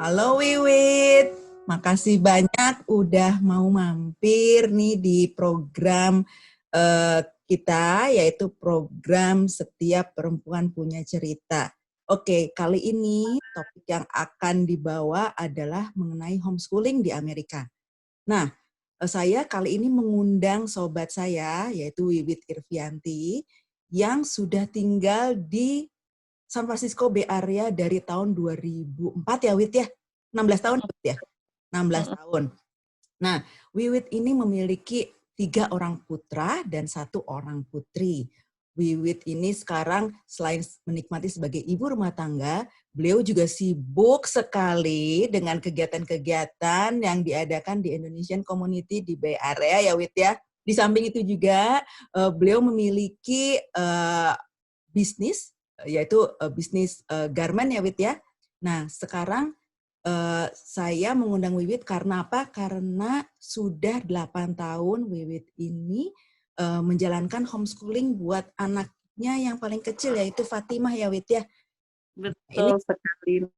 Halo Wiwit, makasih banyak udah mau mampir nih di program kita, yaitu program Setiap Perempuan Punya Cerita. Oke, kali ini topik yang akan dibawa adalah mengenai homeschooling di Amerika. Nah, saya kali ini mengundang sobat saya, yaitu Wiwit Irvianti, yang sudah tinggal di San Francisco Bay Area dari tahun 2004 ya Wit ya? 16 tahun ya? 16 tahun. Nah, Wiwit ini memiliki 3 orang putra dan 1 orang putri. Wiwit ini sekarang selain menikmati sebagai ibu rumah tangga, beliau juga sibuk sekali dengan kegiatan-kegiatan yang diadakan di Indonesian Community di Bay Area ya Wit ya. Di samping itu juga beliau memiliki bisnis, yaitu bisnis garment ya Wit ya. Nah sekarang saya mengundang Wiwit karena apa? Karena sudah 8 tahun Wiwit ini menjalankan homeschooling buat anaknya yang paling kecil yaitu Fatimah ya Wit ya. Betul sekali.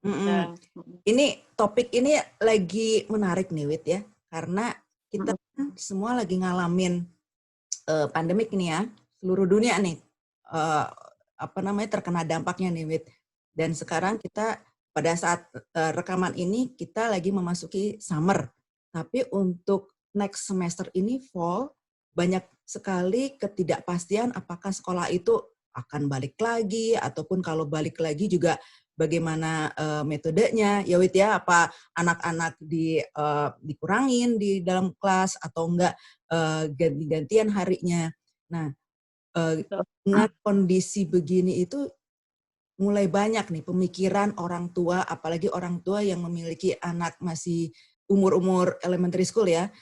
Ini topik ini lagi menarik nih Wit ya, karena kita semua lagi ngalamin pandemik nih ya, seluruh dunia nih terkena dampaknya nih Wit. Dan sekarang kita pada saat rekaman ini kita lagi memasuki summer. Tapi untuk next semester ini fall, banyak sekali ketidakpastian apakah sekolah itu akan balik lagi ataupun kalau balik lagi juga bagaimana metodenya. Ya Wit ya, apa anak-anak dikurangin di dalam kelas atau enggak ganti-gantian harinya. Nah, dengan kondisi begini itu mulai banyak nih pemikiran orang tua, apalagi orang tua yang memiliki anak masih umur-umur elementary school ya,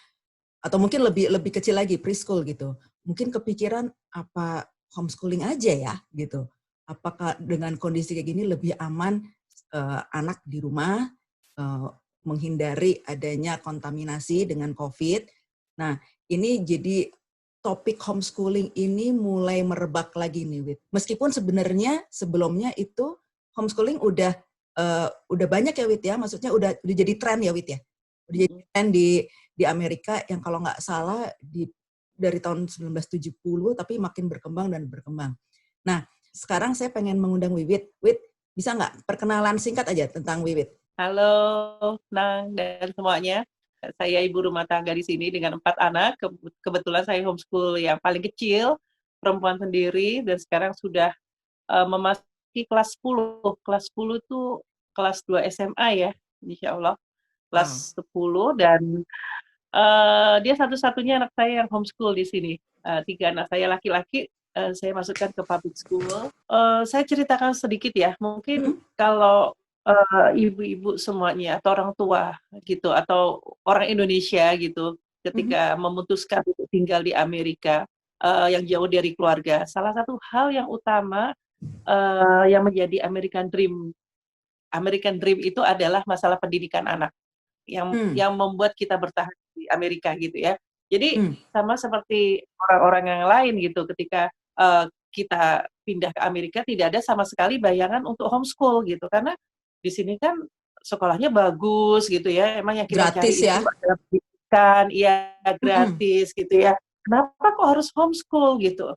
atau mungkin lebih kecil lagi preschool gitu. Mungkin kepikiran apa homeschooling aja ya gitu. Apakah dengan kondisi kayak gini lebih aman anak di rumah menghindari adanya kontaminasi dengan COVID. Nah, ini jadi topik homeschooling ini mulai merebak lagi nih, Wit. Meskipun sebenarnya sebelumnya itu homeschooling udah banyak ya, Wit ya. Maksudnya udah jadi tren ya, Wit ya. Udah jadi tren di Amerika yang kalau nggak salah dari tahun 1970 tapi makin berkembang dan berkembang. Nah, sekarang saya pengen mengundang Wiwit. Wit, bisa nggak perkenalan singkat aja tentang Wiwit? Halo, Nang dan semuanya. Saya ibu rumah tangga di sini dengan 4 anak. Kebetulan saya homeschool yang paling kecil, perempuan sendiri, dan sekarang sudah memasuki kelas 10. Kelas 10 itu kelas 2 SMA ya, insya Allah. Kelas 10 dan dia satu-satunya anak saya yang homeschool di sini. 3 anak saya laki-laki, saya masukkan ke public school. Saya ceritakan sedikit ya, mungkin kalau ibu-ibu semuanya atau orang tua gitu atau orang Indonesia gitu ketika memutuskan untuk tinggal di Amerika yang jauh dari keluarga, salah satu hal yang utama yang menjadi American Dream itu adalah masalah pendidikan anak yang membuat kita bertahan di Amerika gitu ya. Jadi sama seperti orang-orang yang lain gitu ketika kita pindah ke Amerika tidak ada sama sekali bayangan untuk homeschool gitu karena di sini kan sekolahnya bagus gitu ya. Emang yang kita Gratis cari itu ya? adalah pendidikan, ya gratis gitu ya. Kenapa kok harus homeschool gitu?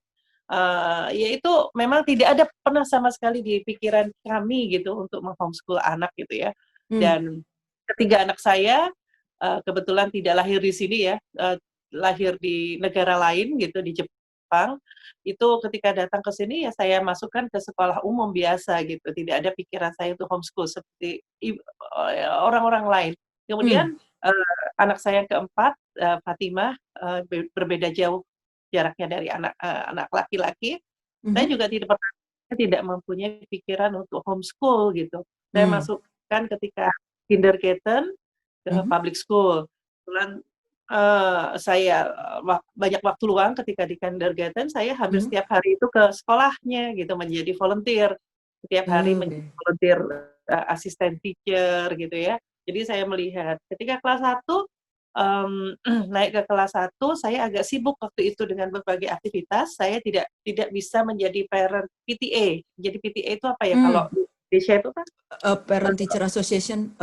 Ya itu memang tidak ada pernah sama sekali di pikiran kami gitu untuk menghomeschool anak gitu ya. Dan ketiga anak saya kebetulan tidak lahir di sini ya, lahir di negara lain gitu di Jepang. Itu ketika datang ke sini ya saya masukkan ke sekolah umum biasa gitu. Tidak ada pikiran saya untuk homeschool seperti orang-orang lain. Kemudian anak saya yang keempat, Fatimah, berbeda jauh jaraknya dari anak laki-laki. Saya juga tidak mempunyai pikiran untuk homeschool gitu. Saya masukkan ketika kindergarten ke public school. Kebetulan saya banyak waktu luang ketika di kindergarten, saya hampir setiap hari itu ke sekolahnya gitu menjadi volunteer. Setiap hari menjadi volunteer asisten teacher gitu ya. Jadi saya melihat ketika kelas 1 naik ke kelas 1 saya agak sibuk waktu itu dengan berbagai aktivitas. Saya tidak bisa menjadi parent PTA. Jadi PTA itu apa ya kalau di Indonesia itu kan Parent Teacher Association,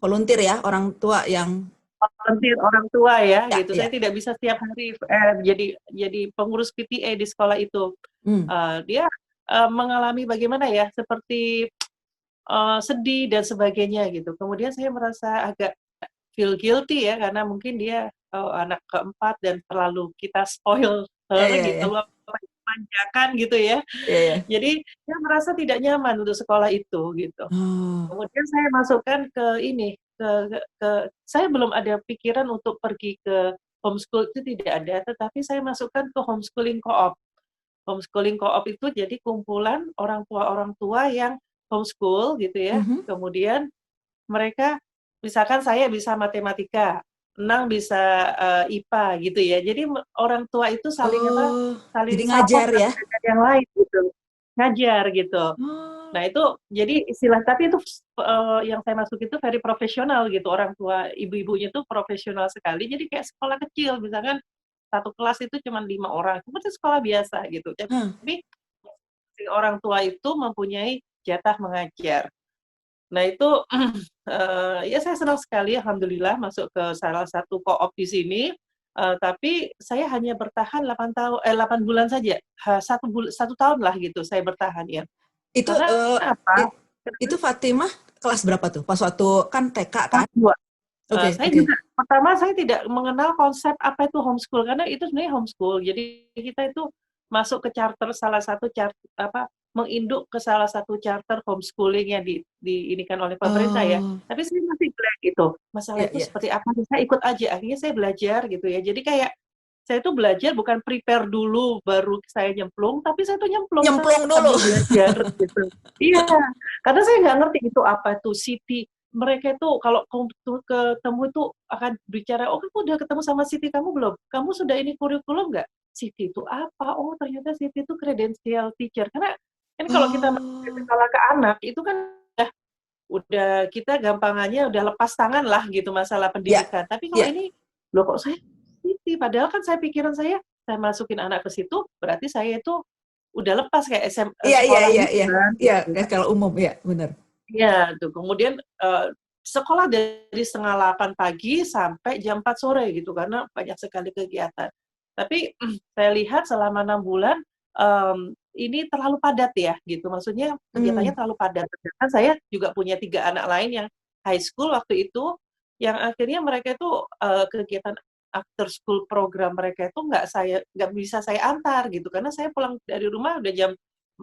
volunteer ya, orang tua yang volunteer orang tua ya ya, gitu. ya. Saya tidak bisa setiap hari jadi pengurus PTA di sekolah itu. Dia mengalami bagaimana ya, seperti sedih dan sebagainya gitu. Kemudian saya merasa agak feel guilty ya, karena mungkin dia anak keempat dan terlalu kita spoil her Iya, gitu, iya. manjakan gitu ya. Iya, iya. Jadi dia merasa tidak nyaman untuk sekolah itu gitu. Oh. Kemudian saya masukkan ke ini, saya belum ada pikiran untuk pergi ke homeschool, itu tidak ada, tetapi saya masukkan ke homeschooling co-op. Homeschooling co-op itu jadi kumpulan orang tua yang homeschool gitu ya. Mhm. Kemudian mereka, misalkan saya bisa matematika, Enang bisa IPA gitu ya. Jadi orang tua itu saling Oh, saling jadi support ngajar ya? dengan yang lain gitu, ngajar gitu. Oh. Nah itu jadi istilah, tapi itu yang saya masuk itu very profesional gitu, orang tua ibu-ibunya tuh profesional sekali. Jadi kayak sekolah kecil, misalkan satu kelas itu cuma 5 orang, seperti sekolah biasa gitu. Hah. Tapi si orang tua itu mempunyai jatah mengajar. Nah itu ya saya senang sekali alhamdulillah masuk ke salah satu co-op di sini, tapi saya hanya bertahan 8 bulan saja, 1 tahun lah gitu saya bertahan ya. Itu Karena apa? itu Fatimah kelas berapa tuh? Pas waktu kan TK kan? Kelas 2. Oke, Saya oke. juga pertama saya tidak mengenal konsep apa itu homeschool, karena itu sebenarnya homeschool. Jadi kita itu masuk ke charter, salah satu menginduk ke salah satu charter homeschooling yang diinikan oleh pemerintah ya. Oh, Tapi saya masih blank gitu. Masalah iya, itu iya. seperti apa? Saya ikut aja. Akhirnya saya belajar gitu ya. Jadi kayak saya itu belajar bukan prepare dulu baru saya nyemplung, tapi saya tuh nyemplung Nyemplung dulu. sambil belajar gitu. Iya, karena saya nggak ngerti itu apa tuh Siti. Mereka itu kalau ketemu itu akan bicara, oh kamu udah ketemu sama Siti kamu belum? Kamu sudah ini kurikulum nggak? Siti itu apa? Oh ternyata Siti itu credential teacher. Karena kan kalau kita Oh. masalah ke anak itu kan udah kita gampangannya udah lepas tangan lah gitu masalah Ya, pendidikan. Tapi kalau ya. ini, loh kok saya Siti? Padahal kan pikiran saya masukin anak ke situ, berarti saya itu udah lepas kayak Iya, iya, sekolah iya, gitu iya. kan. Iya, Gitu. kalau umum ya, benar. Iya, tuh. Kemudian sekolah dari setengah 8 pagi sampai jam 4 sore gitu, karena banyak sekali kegiatan. Tapi saya lihat selama 6 bulan ini terlalu padat ya gitu. Maksudnya kegiatannya terlalu padat. Sedangkan saya juga punya 3 anak lain yang high school waktu itu, yang akhirnya mereka itu kegiatan after school program mereka itu nggak bisa saya antar gitu, karena saya pulang dari rumah udah jam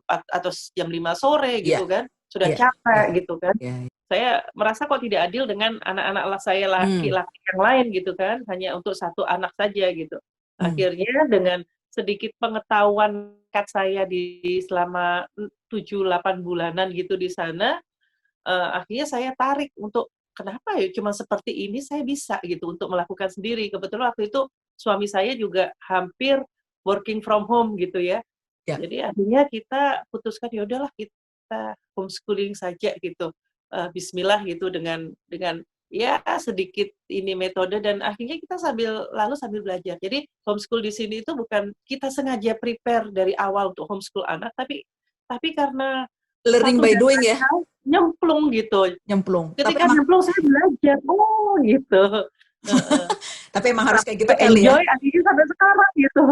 4 atau jam 5 sore Iya, gitu kan, sudah iya, iya, capek gitu kan. iya. Saya merasa kok tidak adil dengan anak-anak saya laki-laki yang lain gitu kan, hanya untuk satu anak saja gitu. Akhirnya dengan sedikit pengetahuan saya selama 7-8 bulanan gitu di sana, akhirnya saya tarik untuk kenapa ya cuma seperti ini saya bisa gitu untuk melakukan sendiri. Kebetulan waktu itu suami saya juga hampir working from home gitu ya. Ya. Jadi akhirnya kita putuskan ya udahlah kita homeschooling saja gitu. Bismillah gitu dengan ya sedikit ini metode, dan akhirnya kita sambil belajar. Jadi homeschool di sini itu bukan kita sengaja prepare dari awal untuk homeschool anak, tapi karena Learning satu by dan doing lain ya, hal nyemplung gitu. nyemplung. Ketika nyemplung saya belajar, oh gitu. Tapi emang harus kayak gitu Saya kali ya. enjoy akhirnya sampai sekarang gitu.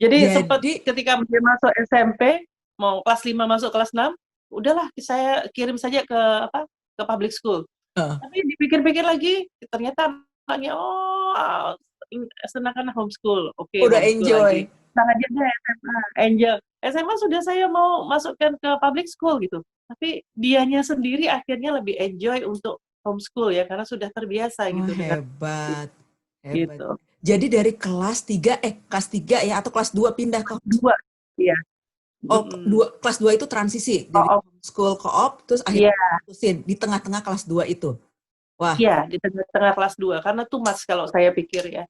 Jadi sempat Jadi, ketika dia masuk SMP, mau kelas 5 masuk kelas 6, udahlah saya kirim saja ke public school. Tapi dipikir-pikir lagi, ternyata anaknya, senang karena homeschool. Oke, udah homeschool lagi. enjoy. Senang aja deh SMA, enjoy. SMA sudah saya mau masukkan ke public school gitu. Tapi dianya sendiri akhirnya lebih enjoy untuk homeschool ya, karena sudah terbiasa Oh, gitu dengan hebat. Hebat. gitu. Jadi dari kelas 3 ya atau kelas 2 pindah ke Dua, iya. oh, kelas 2 itu transisi dari school co-op terus akhirnya putusin di tengah-tengah kelas 2 itu. Wah. Iya, di tengah-tengah kelas 2 karena too much kalau saya pikir ya.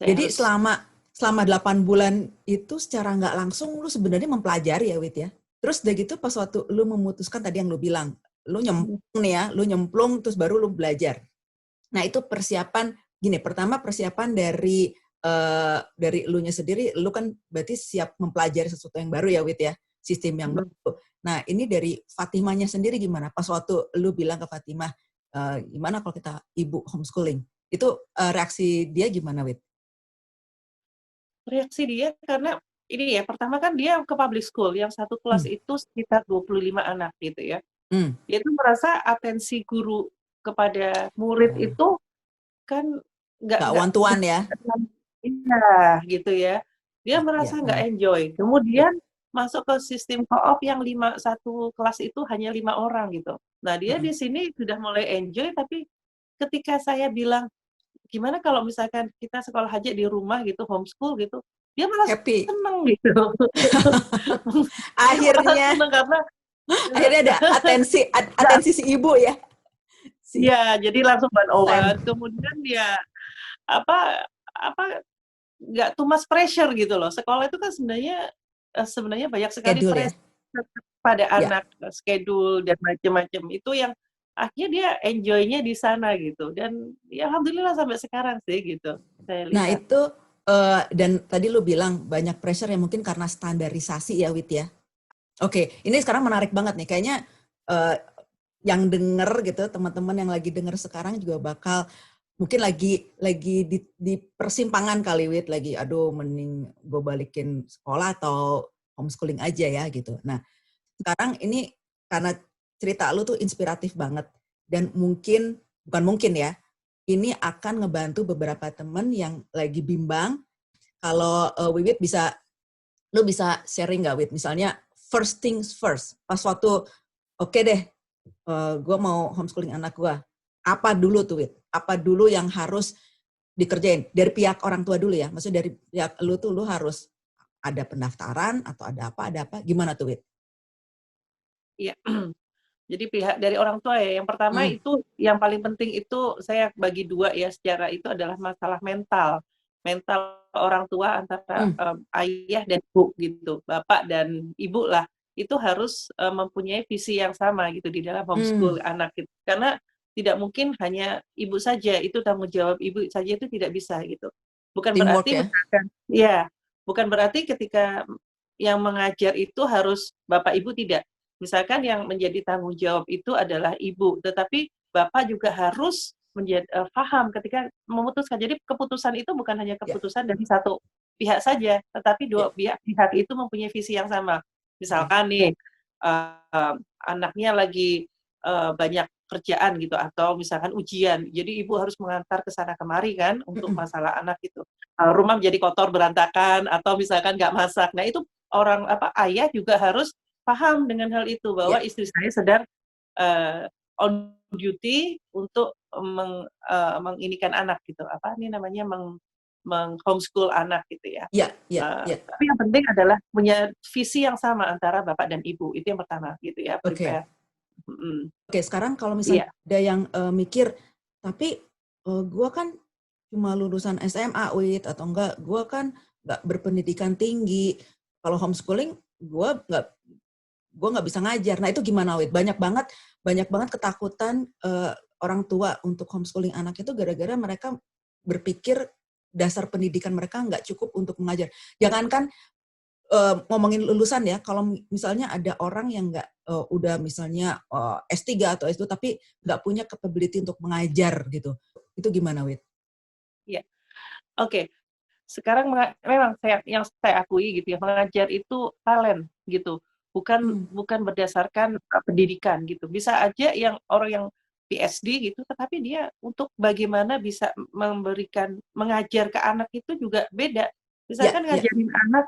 Jadi selama 8 bulan itu secara nggak langsung lu sebenarnya mempelajari ya, Wit ya. Terus udah gitu pas waktu lu memutuskan tadi yang lu bilang, lu nyemplung nih ya, lu nyemplung terus baru lu belajar. Nah, itu persiapan gini, pertama persiapan dari elunya sendiri, lu kan berarti siap mempelajari sesuatu yang baru ya, Wit ya, sistem yang baru. Nah, ini dari Fatimahnya sendiri gimana? Pas waktu lu bilang ke Fatimah, gimana kalau kita ibu homeschooling? Itu reaksi dia gimana, Wit? Reaksi dia karena ini ya, pertama kan dia ke public school, yang satu kelas Hmm. itu sekitar 25 anak gitu ya. Hmm. Dia tuh merasa atensi guru kepada murid Oh. itu kan Nggak nggak one to one ya? iya gitu ya. Dia Iya. merasa nggak enjoy. Kemudian masuk ke sistem co-op yang satu kelas itu hanya 5 orang gitu. Nah dia di sini sudah mulai enjoy, tapi ketika saya bilang, gimana kalau misalkan kita sekolah aja di rumah gitu, homeschool gitu, dia malah Happy. seneng gitu. Dia malah Akhirnya, seneng karena akhirnya ada atensi si ibu ya. Si ya jadi langsung 101. Sam. Kemudian dia apa apa nggak too much pressure gitu loh. Sekolah itu kan sebenarnya banyak sekali Schedule ya. pressure pada Ya. anak, schedule dan macam-macam. Itu yang akhirnya dia enjoy-nya di sana gitu. Dan ya alhamdulillah sampai sekarang sih gitu, saya Nah lihat. itu, dan tadi lu bilang banyak pressure yang mungkin karena standarisasi ya, Wit ya. Oke, ini sekarang menarik banget nih. Kayaknya yang denger gitu, teman-teman yang lagi denger sekarang juga bakal mungkin lagi di persimpangan kali, Wit, lagi aduh mending gue balikin sekolah atau homeschooling aja ya gitu. Nah, sekarang ini karena cerita lu tuh inspiratif banget dan bukan mungkin ya, ini akan ngebantu beberapa temen yang lagi bimbang. Kalau Wiwit lu bisa sharing nggak, Wit? Misalnya first things first, pas waktu oke deh, gue mau homeschooling anak gue, apa dulu tuh, Wit? Apa dulu yang harus dikerjain dari pihak orang tua dulu ya? Maksudnya dari pihak lu tuh lu harus ada pendaftaran atau ada apa? Gimana tuh, Wit? Iya. Jadi pihak dari orang tua ya. Yang pertama Hmm. itu yang paling penting itu saya bagi 2 ya secara itu adalah masalah mental. Mental orang tua antara Hmm. ayah dan ibu gitu, bapak dan ibu lah. Itu harus mempunyai visi yang sama gitu di dalam Hmm. homeschool anak gitu. Karena tidak mungkin hanya ibu saja, itu tanggung jawab ibu saja itu tidak bisa gitu. Bukan Teamwork berarti ya? misalkan ya, bukan berarti ketika yang mengajar itu harus bapak ibu tidak. Misalkan yang menjadi tanggung jawab itu adalah ibu, tetapi bapak juga harus paham ketika memutuskan. Jadi keputusan itu bukan hanya Ya. keputusan dari satu pihak saja, tetapi Ya. dua pihak itu mempunyai visi yang sama. Oke. Misalkan nih, anaknya lagi banyak kerjaan gitu, atau misalkan ujian, jadi ibu harus mengantar ke sana kemari kan untuk Mm-mm. masalah anak itu. Rumah menjadi kotor berantakan, atau misalkan nggak masak. Nah itu ayah juga harus paham dengan hal itu, bahwa Ya. istri saya sedang on duty untuk menginikan anak gitu, apa ini namanya, homeschool anak gitu ya. Ya. Ya. Ya. Tapi yang penting adalah punya visi yang sama antara bapak dan ibu, itu yang pertama gitu ya, Oke. prepare. Mhm. Oke, sekarang kalau misalnya Iya, ada yang mikir, tapi gue kan cuma lulusan SMA, Wit, atau enggak, gue kan nggak berpendidikan tinggi. Kalau homeschooling, gue nggak bisa ngajar. Nah itu gimana, Wit? Banyak banget ketakutan orang tua untuk homeschooling anak itu gara-gara mereka berpikir dasar pendidikan mereka nggak cukup untuk mengajar. Jangankan ngomongin lulusan ya, kalau misalnya ada orang yang nggak udah misalnya S3 atau S2 tapi nggak punya capability untuk mengajar gitu, itu gimana, Wit? iya. Oke. Sekarang memang yang saya akui gitu ya, mengajar itu talent gitu, bukan Hmm. bukan berdasarkan pendidikan gitu. Bisa aja orang yang PhD gitu, tetapi dia untuk bagaimana bisa mengajar ke anak itu juga beda. Ya, Misalkan ya, ngajarin anak,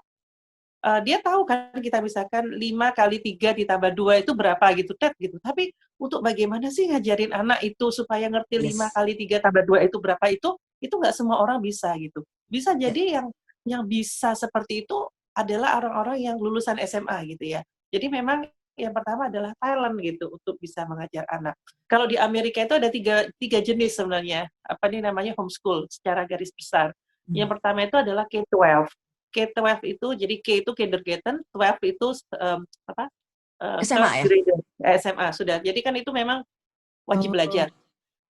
dia tahu kan, kita misalkan 5 kali 3 ditambah 2 itu berapa gitu, gitu. Tapi untuk bagaimana sih ngajarin anak itu supaya ngerti 5 yes, kali 3 tambah 2 itu berapa, itu nggak semua orang bisa gitu. Bisa ya, jadi yang bisa seperti itu adalah orang-orang yang lulusan SMA gitu ya. Jadi memang yang pertama adalah talent gitu untuk bisa mengajar anak. Kalau di Amerika itu ada tiga jenis sebenarnya, apa nih namanya, homeschool secara garis besar. hmm. Yang pertama itu adalah K-12. K-12 itu, jadi K itu kindergarten, 12 itu third SMA ya? grader, SMA sudah. Jadi kan itu memang wajib Oh, belajar.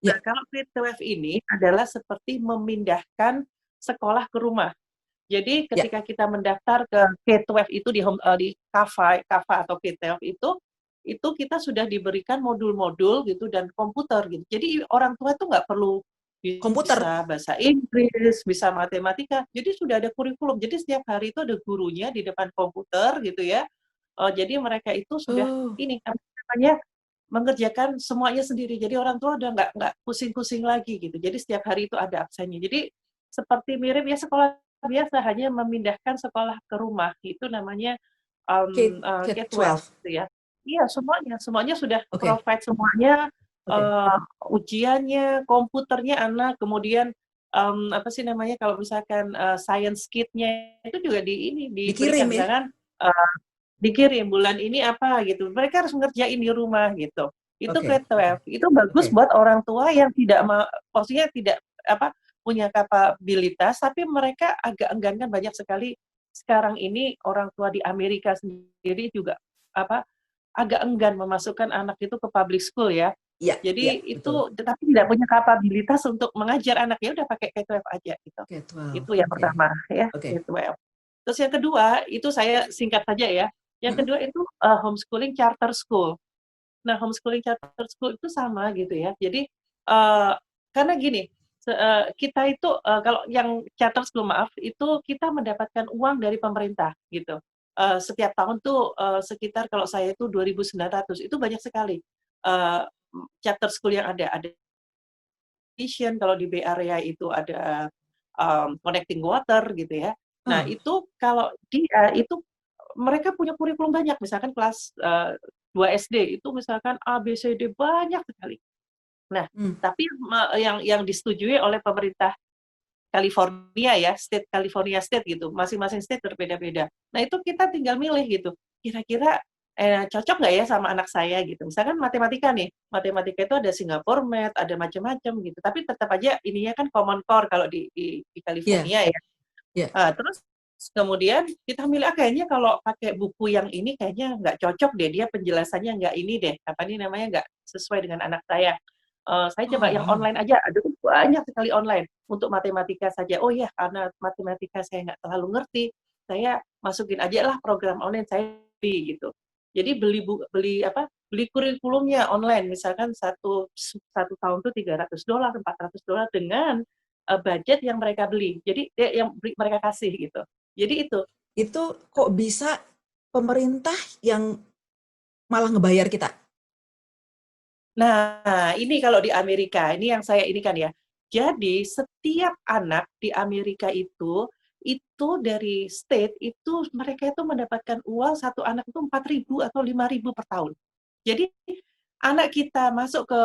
ya, Nah, kalau K-12 ini adalah seperti memindahkan sekolah ke rumah. Jadi Ya. ketika kita mendaftar ke K-12 itu di Kava atau K-12 itu kita sudah diberikan modul-modul gitu dan komputer gitu. Jadi orang tua tuh nggak perlu Komputer. bisa bahasa Inggris, bisa matematika. Jadi sudah ada kurikulum. Jadi setiap hari itu ada gurunya di depan komputer gitu ya. Jadi mereka itu sudah Oh, ini apa namanya mengerjakan semuanya sendiri. Jadi orang tua udah nggak pusing-pusing lagi gitu. Jadi setiap hari itu ada absennya. Jadi seperti mirip ya sekolah biasa, hanya memindahkan sekolah ke rumah. Itu namanya K-12 K-12. gitu ya. Iya, semuanya sudah Oke, provide semuanya, oke. ujiannya, komputernya anak, kemudian, apa sih namanya, kalau misalkan, science kit-nya itu juga diberikan. Dikirim ya? Misalkan, dikirim, bulan ini apa gitu, mereka harus ngerjain di rumah gitu. Itu Oke, oke, K-12, itu bagus oke. buat orang tua yang tidak maksudnya tidak, apa, punya kapabilitas, tapi mereka agak enggan kan banyak sekali sekarang ini orang tua di Amerika sendiri juga, apa, agak enggan memasukkan anak itu ke public school ya. Iya, iya, Jadi itu betul. tetapi tidak punya kapabilitas untuk mengajar anak, ya udah pakai K-12 aja gitu. K-12, Itu yang oke, pertama ya, oke. K-12. Terus yang kedua, itu saya singkat saja ya. Yang Mm-mm. kedua itu, homeschooling charter school. Nah, homeschooling charter school itu sama gitu ya. Jadi, karena gini, kita itu, kalau yang charter school maaf, itu kita mendapatkan uang dari pemerintah gitu. Setiap tahun tuh, sekitar kalau saya itu 2.900, itu banyak sekali, eee, charter school yang ada. Ada Vision, kalau di Bay Area itu ada, Connecting Water gitu ya. Nah, Oh, itu kalau dia itu mereka punya kurikulum banyak, misalkan kelas, 2 SD itu misalkan A, B, C, D, banyak sekali. Nah, hmm. tapi yang disetujui oleh pemerintah California ya, California State gitu, masing-masing state berbeda-beda. Nah, itu kita tinggal milih gitu, kira-kira, cocok nggak ya sama anak saya gitu. Misalkan matematika nih, matematika itu ada Singapore Math, ada macam-macam gitu, tapi tetap aja ininya kan Common Core kalau di Iya, California ya. iya. Terus kemudian kita milih, kayaknya kalau pakai buku yang ini kayaknya nggak cocok deh, dia penjelasannya nggak ini deh, apa nih namanya, nggak sesuai dengan anak saya. Saya coba Oh, yang wow. online aja, aduh banyak sekali online untuk matematika saja. Oh ya, karena matematika saya nggak terlalu ngerti, saya masukin aja lah program online saya gitu. Jadi beli kurikulumnya online, misalkan satu tahun tuh $300, $400 dengan budget yang mereka beli. Jadi yang mereka kasih gitu. Jadi itu. Itu kok bisa pemerintah yang malah ngebayar kita? Nah, ini kalau di Amerika, ini yang saya ini kan ya. Jadi setiap anak di Amerika itu dari state itu mereka itu mendapatkan uang satu anak itu 4.000 atau 5.000 per tahun. Jadi anak kita masuk ke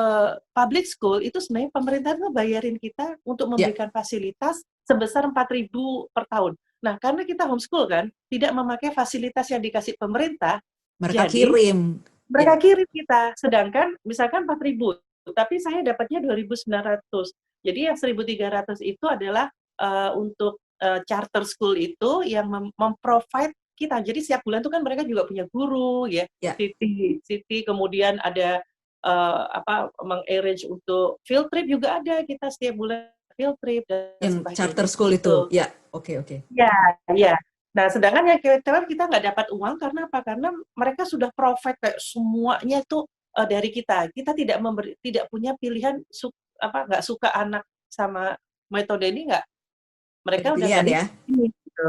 public school itu sebenarnya pemerintah tuh bayarin kita untuk Ya, memberikan fasilitas sebesar 4.000 per tahun. Nah, karena kita homeschool kan, tidak memakai fasilitas yang dikasih pemerintah, mereka jadi kirim. mereka Ya, kirim kita. Sedangkan misalkan 4.000, tapi saya dapatnya 2.900. Jadi yang 1.300 itu adalah untuk charter school itu yang memprovide kita. Jadi setiap bulan itu kan mereka juga punya guru ya, ya. Siti, kemudian ada mengarrange untuk field trip juga ada kita setiap bulan field trip dan Yang charter sebagainya school itu. gitu. Ya, oke, oke. Ya, ya. Nah, sedangkan yang kita nggak dapat uang karena apa? Karena mereka sudah provide kayak semuanya itu dari kita. Kita tidak punya pilihan nggak suka anak sama metode ini nggak. Gak ada Mereka udah pilihan nggak di ya. sini gitu.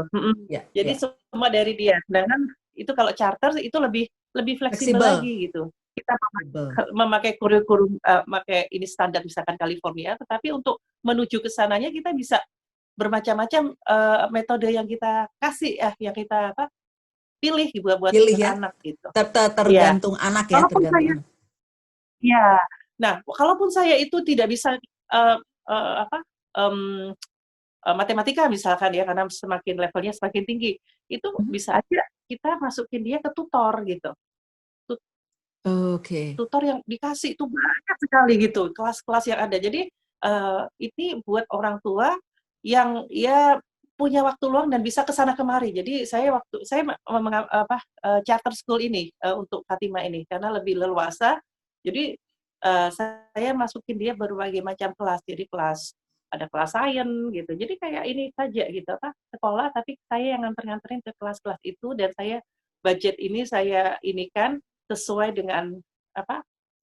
Ya, Jadi ya. semua dari dia. Sedangkan itu kalau charter itu lebih lebih fleksibel Fleksibel. lagi gitu. Kita Fleksibel. memakai kurikulum, pakai ini standar misalkan California, tetapi untuk menuju ke sananya kita bisa bermacam-macam, metode yang kita kasih yang kita pilih buat Pilih ya. anak gitu. Iya. Tergantung anak ya, Kalaupun tergantung saya anak. iya. Nah, kalaupun saya itu tidak bisa, eee eee, apa, mmm, matematika misalkan ya, karena semakin levelnya semakin tinggi, itu Mhm. bisa aja kita masukin dia ke tutor gitu. Oke. Tutor yang dikasih itu banyak sekali gitu, kelas-kelas yang ada. Jadi, ini buat orang tua yang ya punya waktu luang dan bisa ke sana kemari. Jadi saya charter school ini, untuk Fatimah ini, karena lebih leluasa. Jadi, saya masukin dia berbagai macam kelas. Jadi kelas ada kelas sains gitu. Jadi kayak ini saja gitu, sekolah tapi saya yang nganter-nganterin ke kelas-kelas itu, dan saya budget ini saya inikan sesuai dengan apa,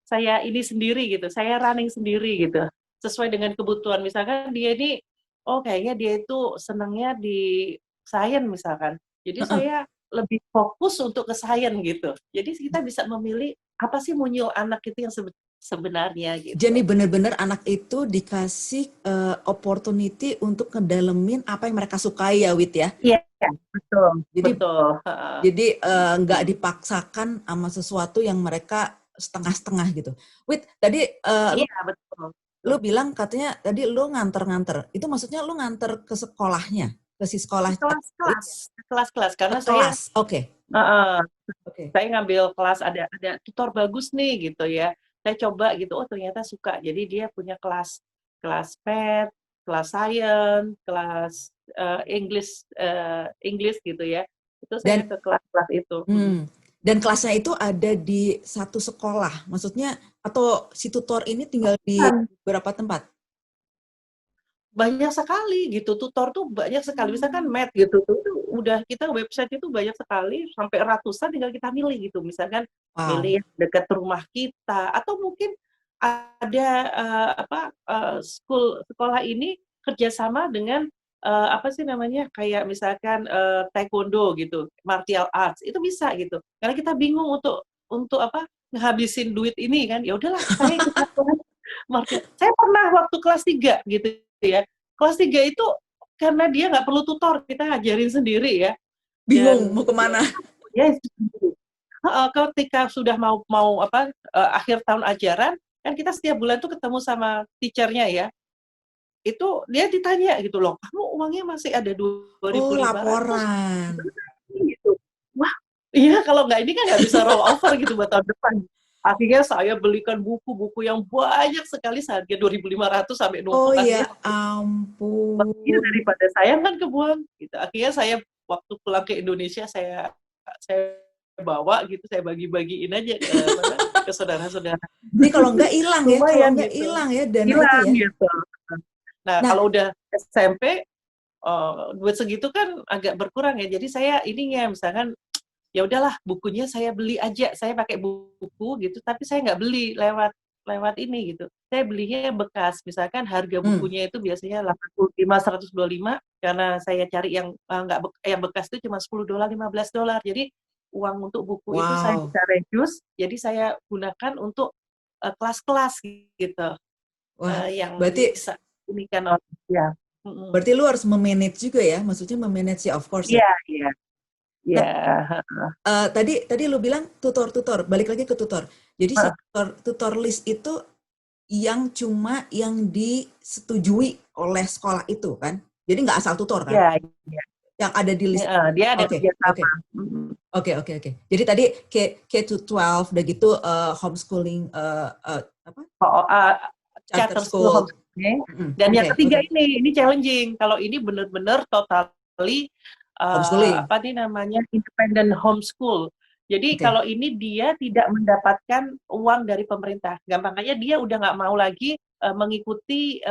saya ini sendiri gitu, saya running sendiri gitu, sesuai dengan kebutuhan. Misalkan dia ini, oh kayaknya dia itu senangnya di sains misalkan, jadi Heeh. saya lebih fokus untuk ke sains gitu. Jadi kita bisa memilih apa sih munyul anak itu yang sebenarnya Jadi gitu. benar-benar anak itu dikasih opportunity untuk ngedalemin apa yang mereka sukai ya, Wit ya. Iya, betul, Jadi betul. Heeh. jadi nggak dipaksakan sama sesuatu yang mereka setengah-setengah gitu. Wit, tadi Iya, betul. lu bilang katanya tadi lu nganter-nganter. Itu maksudnya lu nganter ke sekolahnya, ke si sekolah Ke kelas-kelas, ke kelas-kelas ke karena saya kelas. Oke. heeh, Oke. saya ngambil kelas ada tutor bagus nih gitu ya. Saya coba gitu, oh ternyata suka. Jadi dia punya kelas kelas pet, kelas sains, kelas English gitu ya. Itu saya Dan ke kelas-kelas itu. dan kelasnya itu ada di satu sekolah. Maksudnya atau si tutor ini tinggal di Bukan, beberapa tempat? banyak sekali gitu, tutor tuh banyak sekali. Misalkan Math gitu tuh udah kita website itu banyak sekali sampai ratusan, tinggal kita milih gitu. Misalkan Wow. milih yang dekat rumah kita atau mungkin ada sekolah ini kerjasama dengan apa sih namanya, kayak misalkan taekwondo gitu, martial arts itu bisa gitu. Karena kita bingung untuk apa, ngehabisin duit ini kan, ya udahlah saya ikut kelas martial. Saya pernah waktu kelas 3 gitu ya. Kelas 3 itu karena dia nggak perlu tutor, kita ngajarin sendiri ya. Bingung Dan mau kemana? ya ketika sudah mau mau apa akhir tahun ajaran, kan kita setiap bulan tuh ketemu sama teacher-nya ya. Itu dia ditanya gitu loh, "Kamu uangnya masih ada Oh, 2.500 laporan. gitu." Wah, iya kalau nggak ini kan nggak bisa roll over gitu buat tahun depan. Akhirnya saya belikan buku-buku yang banyak sekali seharga 2.500 sampai Oh numpuk, ya akhirnya iya, ampun. daripada sayang kan kebuang gitu. Akhirnya saya waktu pulang ke Indonesia saya bawa gitu, saya bagi-bagiin aja ke saudara-saudara. Jadi kalau Lumayan nggak gitu, hilang ya dana itu hilang ya. gitu. Nah, Nah, kalau udah SMP, duit segitu kan agak berkurang ya. Jadi saya ininya misalkan, ya udahlah bukunya saya beli aja, saya pakai buku gitu, tapi saya nggak beli lewat lewat ini gitu. Saya belinya bekas, misalkan harga hmm, bukunya itu biasanya 85, 125, karena saya cari yang nggak yang bekas itu cuma $10, $15. Jadi uang untuk buku itu saya wow, bisa reduce, jadi saya gunakan untuk kelas-kelas gitu, wah, yang berarti bisa ini kan ya. berarti lu harus memanage juga ya, maksudnya memanage ya of course ya. Iya, iya, iya. Nah, tadi lu bilang tutor-tutor, balik lagi ke tutor. Jadi si Heeh. tutor list itu yang cuma yang disetujui oleh sekolah itu kan? Jadi nggak asal tutor kan? Iya, iya. Yang ada di list. Heeh, dia ada Oke, oke. kerjasama. Mhm. Oke. Jadi tadi K-12 udah gitu homeschooling apa? Oh, Charter charter school school. homeschooling. Mm-mm. Dan yang Oke. ketiga ini challenging. Kalau ini benar-benar totally Homeschooling. apa nih namanya, independent homeschool. Jadi Oke. kalau ini dia tidak mendapatkan uang dari pemerintah. Gampangnya dia udah nggak mau lagi mengikuti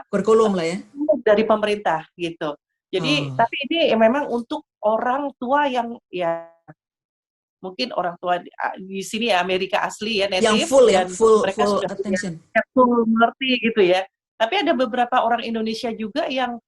Kurikulum lah ya. dari pemerintah gitu. Jadi Oh. tapi ini memang untuk orang tua yang ya mungkin orang tua di sini ya Amerika asli ya, Yang native, full ya, dan mereka full sudah punya attention. full mengerti gitu ya. Tapi ada beberapa orang Indonesia juga yang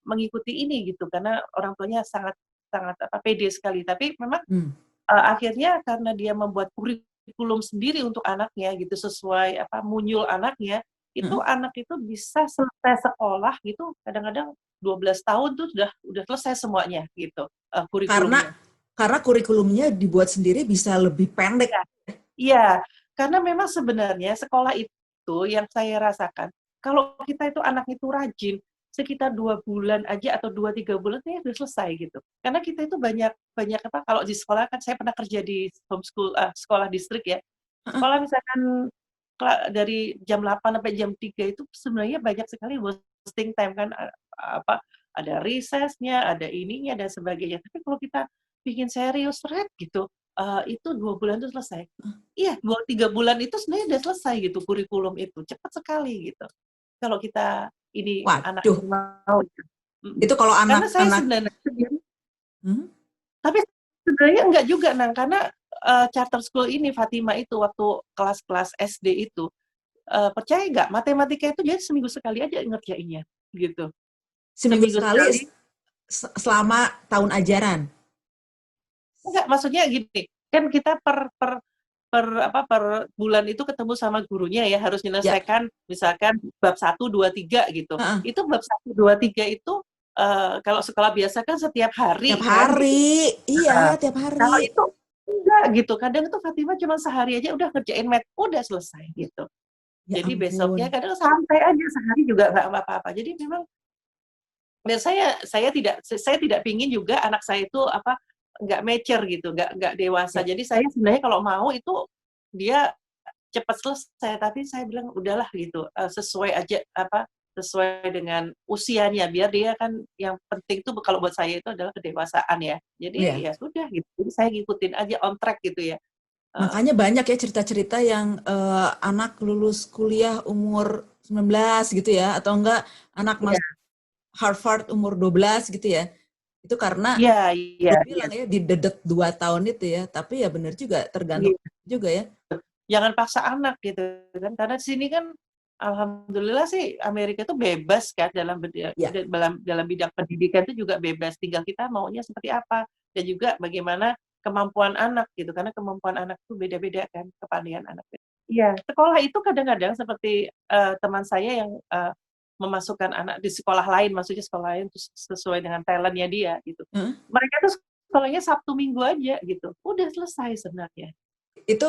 mengikuti ini gitu karena orang tuanya sangat sangat pede sekali. Tapi memang Hmm. akhirnya karena dia membuat kurikulum sendiri untuk anaknya gitu sesuai munyul anaknya, itu Mm-mm. anak itu bisa selesai sekolah gitu kadang-kadang 12 tahun tuh udah selesai semuanya gitu Karena kurikulumnya. karena kurikulumnya dibuat sendiri bisa lebih pendek. Iya. Iya, karena memang sebenarnya sekolah itu yang saya rasakan, kalau kita itu anak itu rajin, sekitar 2 bulan aja atau 2, 3 bulan kayaknya udah selesai gitu. Karena kita itu banyak banyak kalau di sekolah kan saya pernah kerja di homeschool sekolah distrik ya. Heeh. Sekolah misalkan dari jam 8 sampai jam 3 itu sebenarnya banyak sekali wasting time kan, ada recess-nya, ada ininya dan sebagainya. Tapi kalau kita bikin serius gitu, itu 2 bulan itu selesai. Iya, 2, 3 bulan itu sebenarnya udah selesai gitu kurikulum itu, cepat sekali gitu. Kalau kita ini anak Waduh, ini mau. itu kalau Karena saya anak-anak. sebenarnya, Hmm? tapi sebenarnya enggak juga, Nang, karena charter school ini Fatima itu waktu kelas-kelas SD itu, percaya nggak, matematika itu dia seminggu sekali aja ngerjainnya, gitu. Seminggu Seminggu sekali sekali. selama tahun ajaran. Enggak, maksudnya gini, kan kita per bulan itu ketemu sama gurunya ya, harus Ya. menyelesaikan misalkan bab 1, 2, 3 gitu. Heeh. Itu bab 1, 2, 3 itu kalau sekolah biasa kan setiap Tiap hari kan gitu. hari, Nah, iya tiap kalau hari. itu enggak gitu. Kadang itu Fatimah cuma sehari aja udah kerjain math, udah selesai gitu. Ya Jadi besoknya ampun. kadang santai aja sehari juga nggak apa-apa. Jadi memang dan saya tidak pingin juga anak saya itu nggak mature gitu, nggak dewasa. Ya. Jadi saya sebenarnya kalau mau itu dia cepat selesai, tapi saya bilang udahlah gitu, sesuai aja sesuai dengan usianya, biar dia kan yang penting tuh kalau buat saya itu adalah kedewasaan ya. Jadi Ya. ya sudah gitu. Jadi saya ngikutin aja on track gitu ya. Makanya banyak ya cerita-cerita yang anak lulus kuliah umur 19 gitu ya, atau enggak anak Iya, masuk Harvard umur 12 gitu ya. Itu karena iya, iya, gue iya. bilang ya didedet 2 tahun itu ya, tapi ya benar juga tergantung Iya. juga ya. Jangan paksa anak gitu kan, karena di sini kan alhamdulillah sih Amerika itu bebas kan Ya, dalam bidang pendidikan itu juga bebas, tinggal kita maunya seperti apa, dan juga bagaimana kemampuan anak gitu, karena kemampuan anak itu beda-beda kan, kepandaian anak. Iya, sekolah itu kadang-kadang seperti, teman saya yang, memasukkan anak di sekolah lain, maksudnya sekolah lain terus sesuai dengan talent-nya dia gitu. heeh. Mereka tuh sekolahnya Sabtu Minggu aja gitu, udah selesai sebenarnya. Itu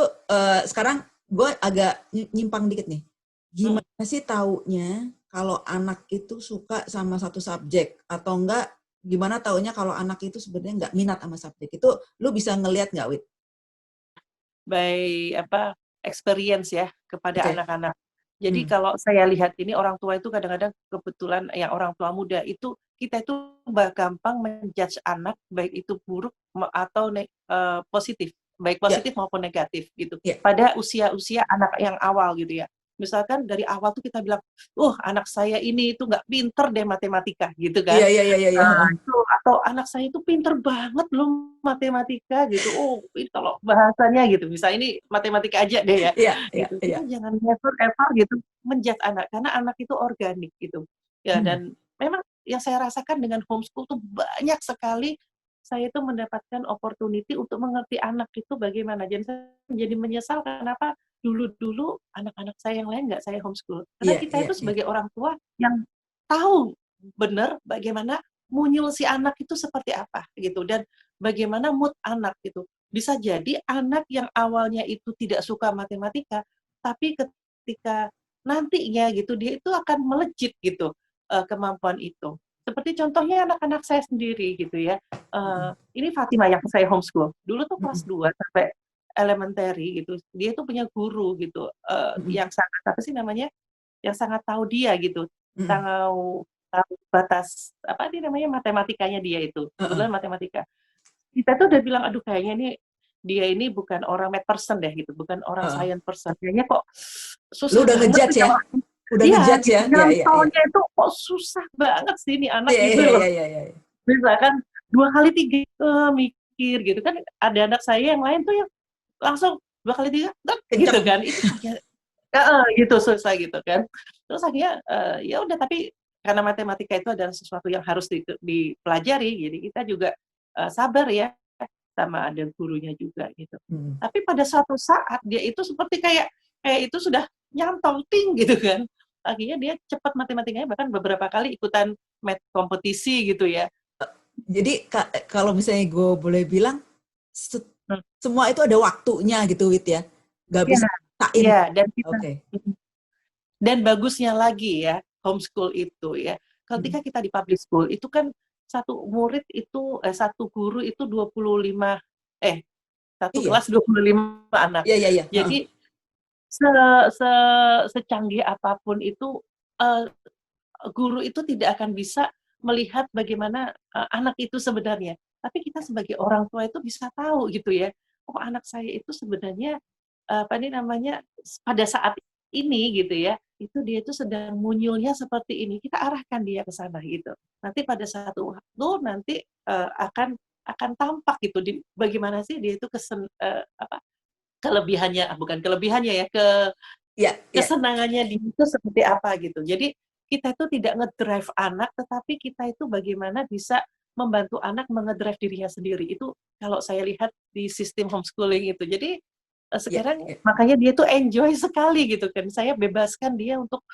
sekarang gue agak nyimpang dikit nih. Mhm. Gimana sih taunya kalau anak itu suka sama satu subjek atau enggak? Gimana taunya kalau anak itu sebenarnya nggak minat sama subjek itu? Lu bisa ngelihat nggak, Wit? By experience ya kepada Oke. anak-anak. Jadi Hmm. kalau saya lihat ini orang tua itu kadang-kadang kebetulan yang orang tua muda itu kita itu gampang menjudge anak baik itu buruk atau positif, baik Ya, positif maupun negatif gitu. ya. Pada usia-usia anak yang awal gitu ya. Misalkan dari awal tuh kita bilang, anak saya ini itu nggak pinter deh matematika gitu kan. Iya, iya, iya, iya, iya. Heeh. Itu atau anak saya itu pinter banget loh matematika gitu. Oh, ini kalau bahasanya gitu, misalnya ini matematika aja deh ya, Iya, iya, gitu. iya. Kita jangan never ever gitu menjudge anak, karena anak itu organik gitu. Ya, Hmm. dan memang yang saya rasakan dengan homeschool tuh banyak sekali saya itu mendapatkan opportunity untuk mengerti anak itu bagaimana. Jadi saya jadi menyesal kenapa dulu-dulu anak-anak saya yang lain nggak saya homeschool. Karena Iya, kita iya, itu iya. sebagai orang tua yang tahu benar bagaimana munyul si anak itu seperti apa gitu, dan bagaimana mood anak gitu. Bisa jadi anak yang awalnya itu tidak suka matematika, tapi ketika nantinya gitu dia itu akan melejit gitu kemampuan itu. Seperti contohnya anak-anak saya sendiri gitu ya. Mm-mm. Ini Fatima yang saya homeschool. Dulu tuh kelas Mm-mm. 2 sampai elementary gitu. Dia tuh punya guru gitu Mm-mm. yang sangat apa sih namanya? Yang sangat tahu dia gitu. Mm-mm. Tahu tahu batas apa nih namanya matematikanya dia itu. Heeh. Kebetulan matematika. Kita tuh udah bilang aduh kayaknya nih dia ini bukan orang math person deh gitu, bukan orang Heeh. science person. Kayaknya kok Lu susah udah banget ngejudge nih ya? nyalahin. Udah Iya ngejudge gitu, ya? Iya, iya, iya. nyantolnya itu kok susah banget sih ini anak Iya, gitu iya, loh. iya, iya, iya. Misalkan 2 kali 3 mikir gitu kan, ada anak saya yang lain tuh yang langsung 2 kali 3 tek gitu Kenceng. kan. Itu saya heeh, gitu susah gitu kan. Terus akhirnya ya udah, tapi karena matematika itu adalah sesuatu yang harus dipelajari, jadi kita juga sabar ya sama ada gurunya juga gitu. Mm. Tapi pada suatu saat dia itu seperti kayak itu sudah nyantol ting gitu kan. Akhirnya dia cepat matematikanya, bahkan beberapa kali ikutan math kompetisi gitu ya. Jadi kalau misalnya gue boleh bilang, Hmm. semua itu ada waktunya gitu, Wit ya. Gak Iya, bisa taksain. iya, Oke. dan bagusnya lagi ya homeschool itu ya. Mm. Ketika kita di public school itu kan satu murid itu satu guru itu 25 satu Iya, kelas 25 anak. iya, iya, iya. Heeh. Jadi se se secanggih apapun itu eee, guru itu tidak akan bisa melihat bagaimana anak itu sebenarnya. Tapi kita sebagai orang tua itu bisa tahu gitu ya, oh anak saya itu sebenarnya apa nih namanya, pada saat ini gitu ya, itu dia itu sedang munyulnya seperti ini, kita arahkan dia ke sana gitu. Nanti pada satu waktu nanti akan tampak gitu bagaimana sih dia itu kelebihannya, bukan kelebihannya ya, Ya, ya. kesenangannya dia itu seperti apa gitu. Jadi kita itu tidak ngedrive anak, tetapi kita itu bagaimana bisa membantu anak mengedrive dirinya sendiri. Itu kalau saya lihat di sistem homeschooling itu. Jadi Ya, sekarang ya. makanya dia tuh enjoy sekali gitu kan. Saya bebaskan dia untuk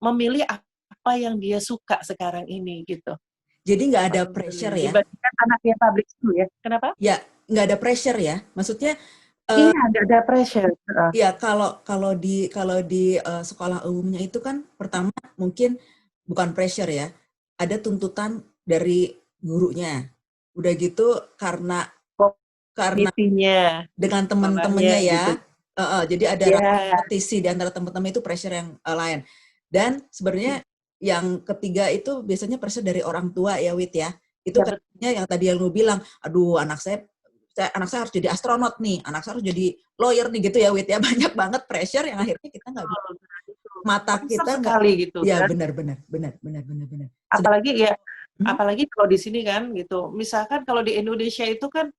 memilih apa yang dia suka sekarang ini gitu. Jadi nggak ada pressure ya? Dibandingkan anak yang public school ya. Kenapa? Ya, nggak ada pressure ya. Maksudnya, Iya, nggak ada pressure. ya kalau di sekolah umumnya itu kan pertama mungkin bukan pressure ya, ada tuntutan dari gurunya. Udah gitu karena Kognitinya, dengan namanya teman-temannya ya, gitu. jadi ada rasa Ya, kompetisi di antara teman-teman itu pressure yang lain. Dan sebenarnya yang ketiga itu biasanya pressure dari orang tua ya, Wit ya. Itu ya katanya yang tadi yang lu bilang, aduh anak saya harus jadi astronot nih, anak saya harus jadi lawyer nih gitu ya, Wit ya. Banyak banget pressure yang akhirnya kita nggak bisa, betul. mata Concern kita nggak, sekali gitu ya kan. benar. Apalagi ya, Hmm? apalagi kalau di sini kan gitu. Misalkan kalau di Indonesia itu kan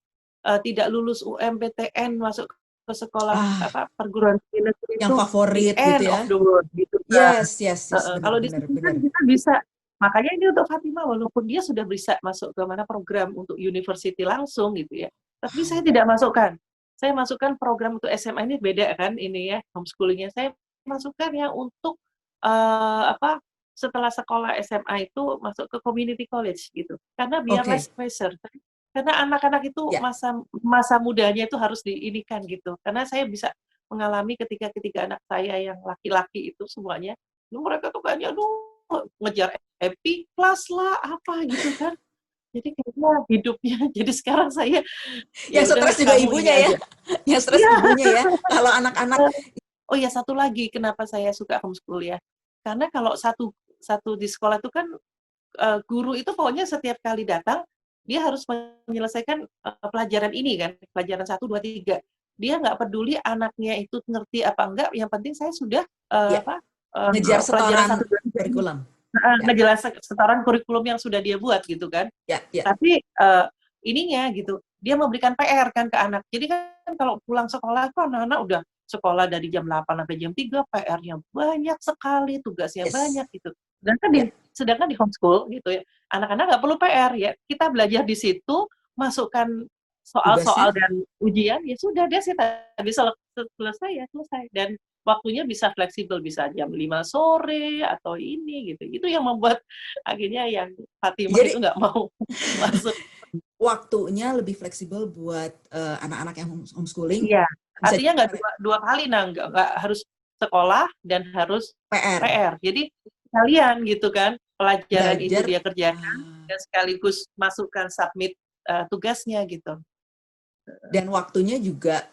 tidak lulus UMPTN masuk ke sekolah perguruan tinggi negeri Yang itu the favorit gitu end of ya. the world gitu kan. Yes, Kalau di sini kan benar. kita bisa, makanya ini untuk Fatima walaupun dia sudah bisa masuk ke mana program untuk university langsung gitu ya, tapi saya tidak masukkan. Saya masukkan program untuk SMA ini beda kan ini ya homeschoolingnya. Saya masukkan yang untuk setelah sekolah SMA itu masuk ke community college gitu. Karena biar less Oke, pressure. Karena anak-anak itu ya. masa mudanya itu harus diinikan gitu. Karena saya bisa mengalami ketika anak saya yang laki-laki itu semuanya, mereka tuh kayaknya ngejar happy class lah apa gitu kan. Jadi kayaknya hidupnya jadi sekarang saya ya Yang udahlah stres juga kamu ini ibunya ya. aja. Yang stres Iya. ibunya ya. Kalau anak-anak. Oh ya satu lagi kenapa saya suka homeschool ya. Karena kalau satu satu di sekolah itu kan guru itu pokoknya setiap kali datang, dia harus menyelesaikan pelajaran ini kan, pelajaran 1, 2, 3. Dia nggak peduli anaknya itu ngerti apa enggak, yang penting saya sudah Ya, ngejar pelajaran setoran 1, 2, 3 ini kurikulum. Ya, ngejelasin setoran kurikulum yang sudah dia buat gitu kan. ya. Tapi ininya gitu, dia memberikan PR kan ke anak. Jadi kan kalau pulang sekolah tuh anak-anak udah sekolah dari jam 8 sampai jam 3, PR-nya banyak sekali, tugasnya Yes. banyak gitu. Ya, Sedangkan di homeschool gitu ya, anak-anak nggak perlu PR ya. Kita belajar di situ, masukkan tugasnya. soal-soal dan ujian, ya sudah dia sih tadi selesai ya selesai. Dan waktunya bisa fleksibel, bisa jam 5 sore atau ini gitu. Itu yang membuat akhirnya yang Fatimah Jadi itu nggak mau masuk. waktunya lebih fleksibel buat anak-anak yang homeschooling. Iya, Bisa artinya nggak dua kali, nggak harus sekolah dan harus PR. PR. Jadi kalian gitu kan, pelajaran itu Belajar. dia kerjakan dan sekaligus masukkan submit tugasnya gitu. Dan waktunya juga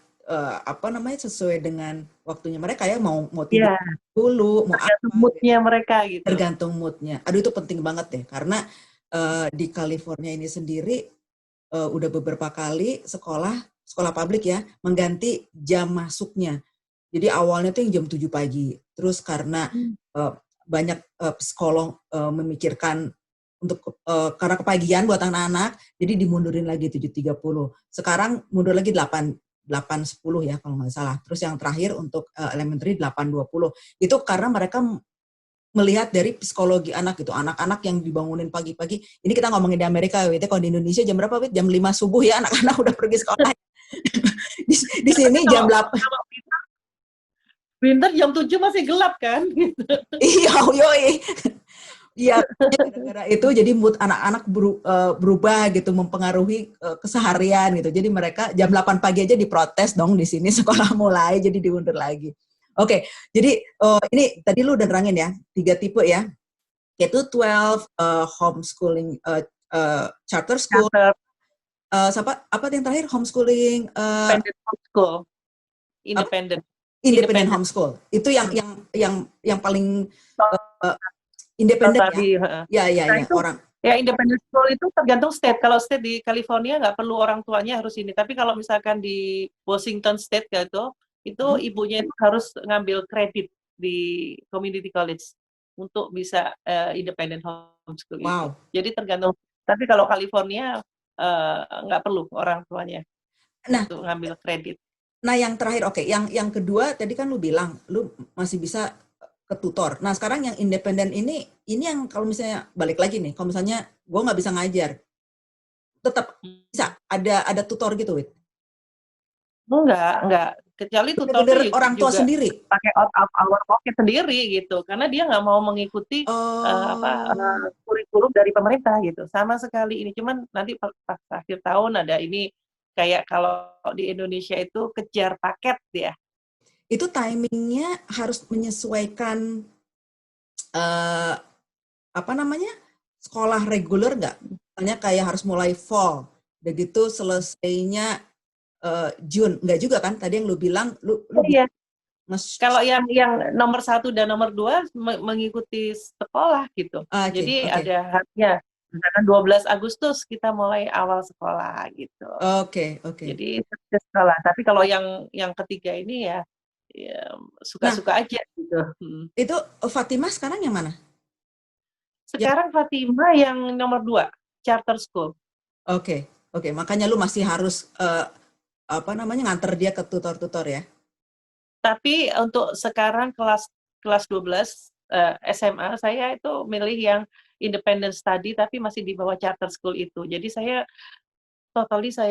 sesuai dengan waktunya mereka ya, mau tidur dulu, mau tergantung apa. moodnya mereka gitu. Tergantung moodnya. Aduh itu penting banget deh, karena di California ini sendiri udah beberapa kali sekolah publik ya mengganti jam masuknya. Jadi awalnya tuh yang jam 7 pagi. Terus karena banyak psikolog memikirkan karena kepagian buat anak-anak, jadi dimundurin lagi 7.30. Sekarang mundur lagi 8.10 ya kalau nggak salah. Terus yang terakhir untuk elementary 8.20. Itu karena mereka melihat dari psikologi anak gitu. Anak-anak yang dibangunin pagi-pagi. Ini kita ngomongin di Amerika, Wit. Kalau di Indonesia jam berapa, Wit? Jam 5 subuh ya anak-anak udah pergi sekolah. di sini jam 8. Winter jam 7 masih gelap kan gitu. Iya, yoi. Iya, gara-gara itu jadi mood anak-anak berubah gitu, mempengaruhi keseharian gitu. Jadi mereka jam 8 pagi aja diprotes dong di sini sekolah mulai, jadi diundur lagi. Oke, jadi ini tadi lu udah nerangin ya, 3 tipe ya. Yaitu 12 homeschooling charter school. Apa yang terakhir? Homeschooling Independent homeschool. Independent homeschool. Itu yang paling independen ya. Ya, itu, orang. Ya, independent school itu tergantung state. Kalau state di California nggak perlu orang tuanya harus ini. Tapi kalau misalkan di Washington State gitu, itu ibunya itu harus ngambil kredit. di community college untuk bisa independent homeschool itu. Wow. Jadi tergantung. Tapi kalau California nggak perlu orang tuanya Nah, untuk ngambil kredit. Nah, yang terakhir, oke, yang kedua tadi kan lu bilang lu masih bisa ke tutor. Nah, sekarang yang independen ini yang kalau misalnya balik lagi nih, kalau misalnya gue nggak bisa ngajar, tetap bisa ada tutor gitu, Wit? Enggak. Kecuali tutornya Bener-bener orang tua juga sendiri. pakai out of our pocket sendiri gitu, karena dia nggak mau mengikuti Oh, kurikulum dari pemerintah gitu, sama sekali ini. Cuman nanti pas akhir tahun ada ini kayak kalau di Indonesia itu kejar paket ya. itu timingnya harus menyesuaikan eh, apa namanya sekolah reguler nggak? Misalnya kayak harus mulai fall, udah gitu selesainya June, nggak juga kan? Tadi yang lu bilang lu Iya. bisa Kalau yang nomor 1 dan nomor 2 mengikuti sekolah gitu. Jadi Oke. ada haknya. Misalkan 12 Agustus kita mulai awal sekolah gitu. Oke. Jadi ke sekolah. Tapi kalau yang ketiga ini ya Nah, suka-suka aja gitu. itu Fatimah sekarang yang mana? Sekarang Fatima yang nomor 2, charter school. Oke. Makanya lu masih harus nganter dia ke tutor-tutor ya? Tapi untuk sekarang kelas 12 SMA saya itu milih yang independent study tapi masih di bawah charter school itu. Jadi saya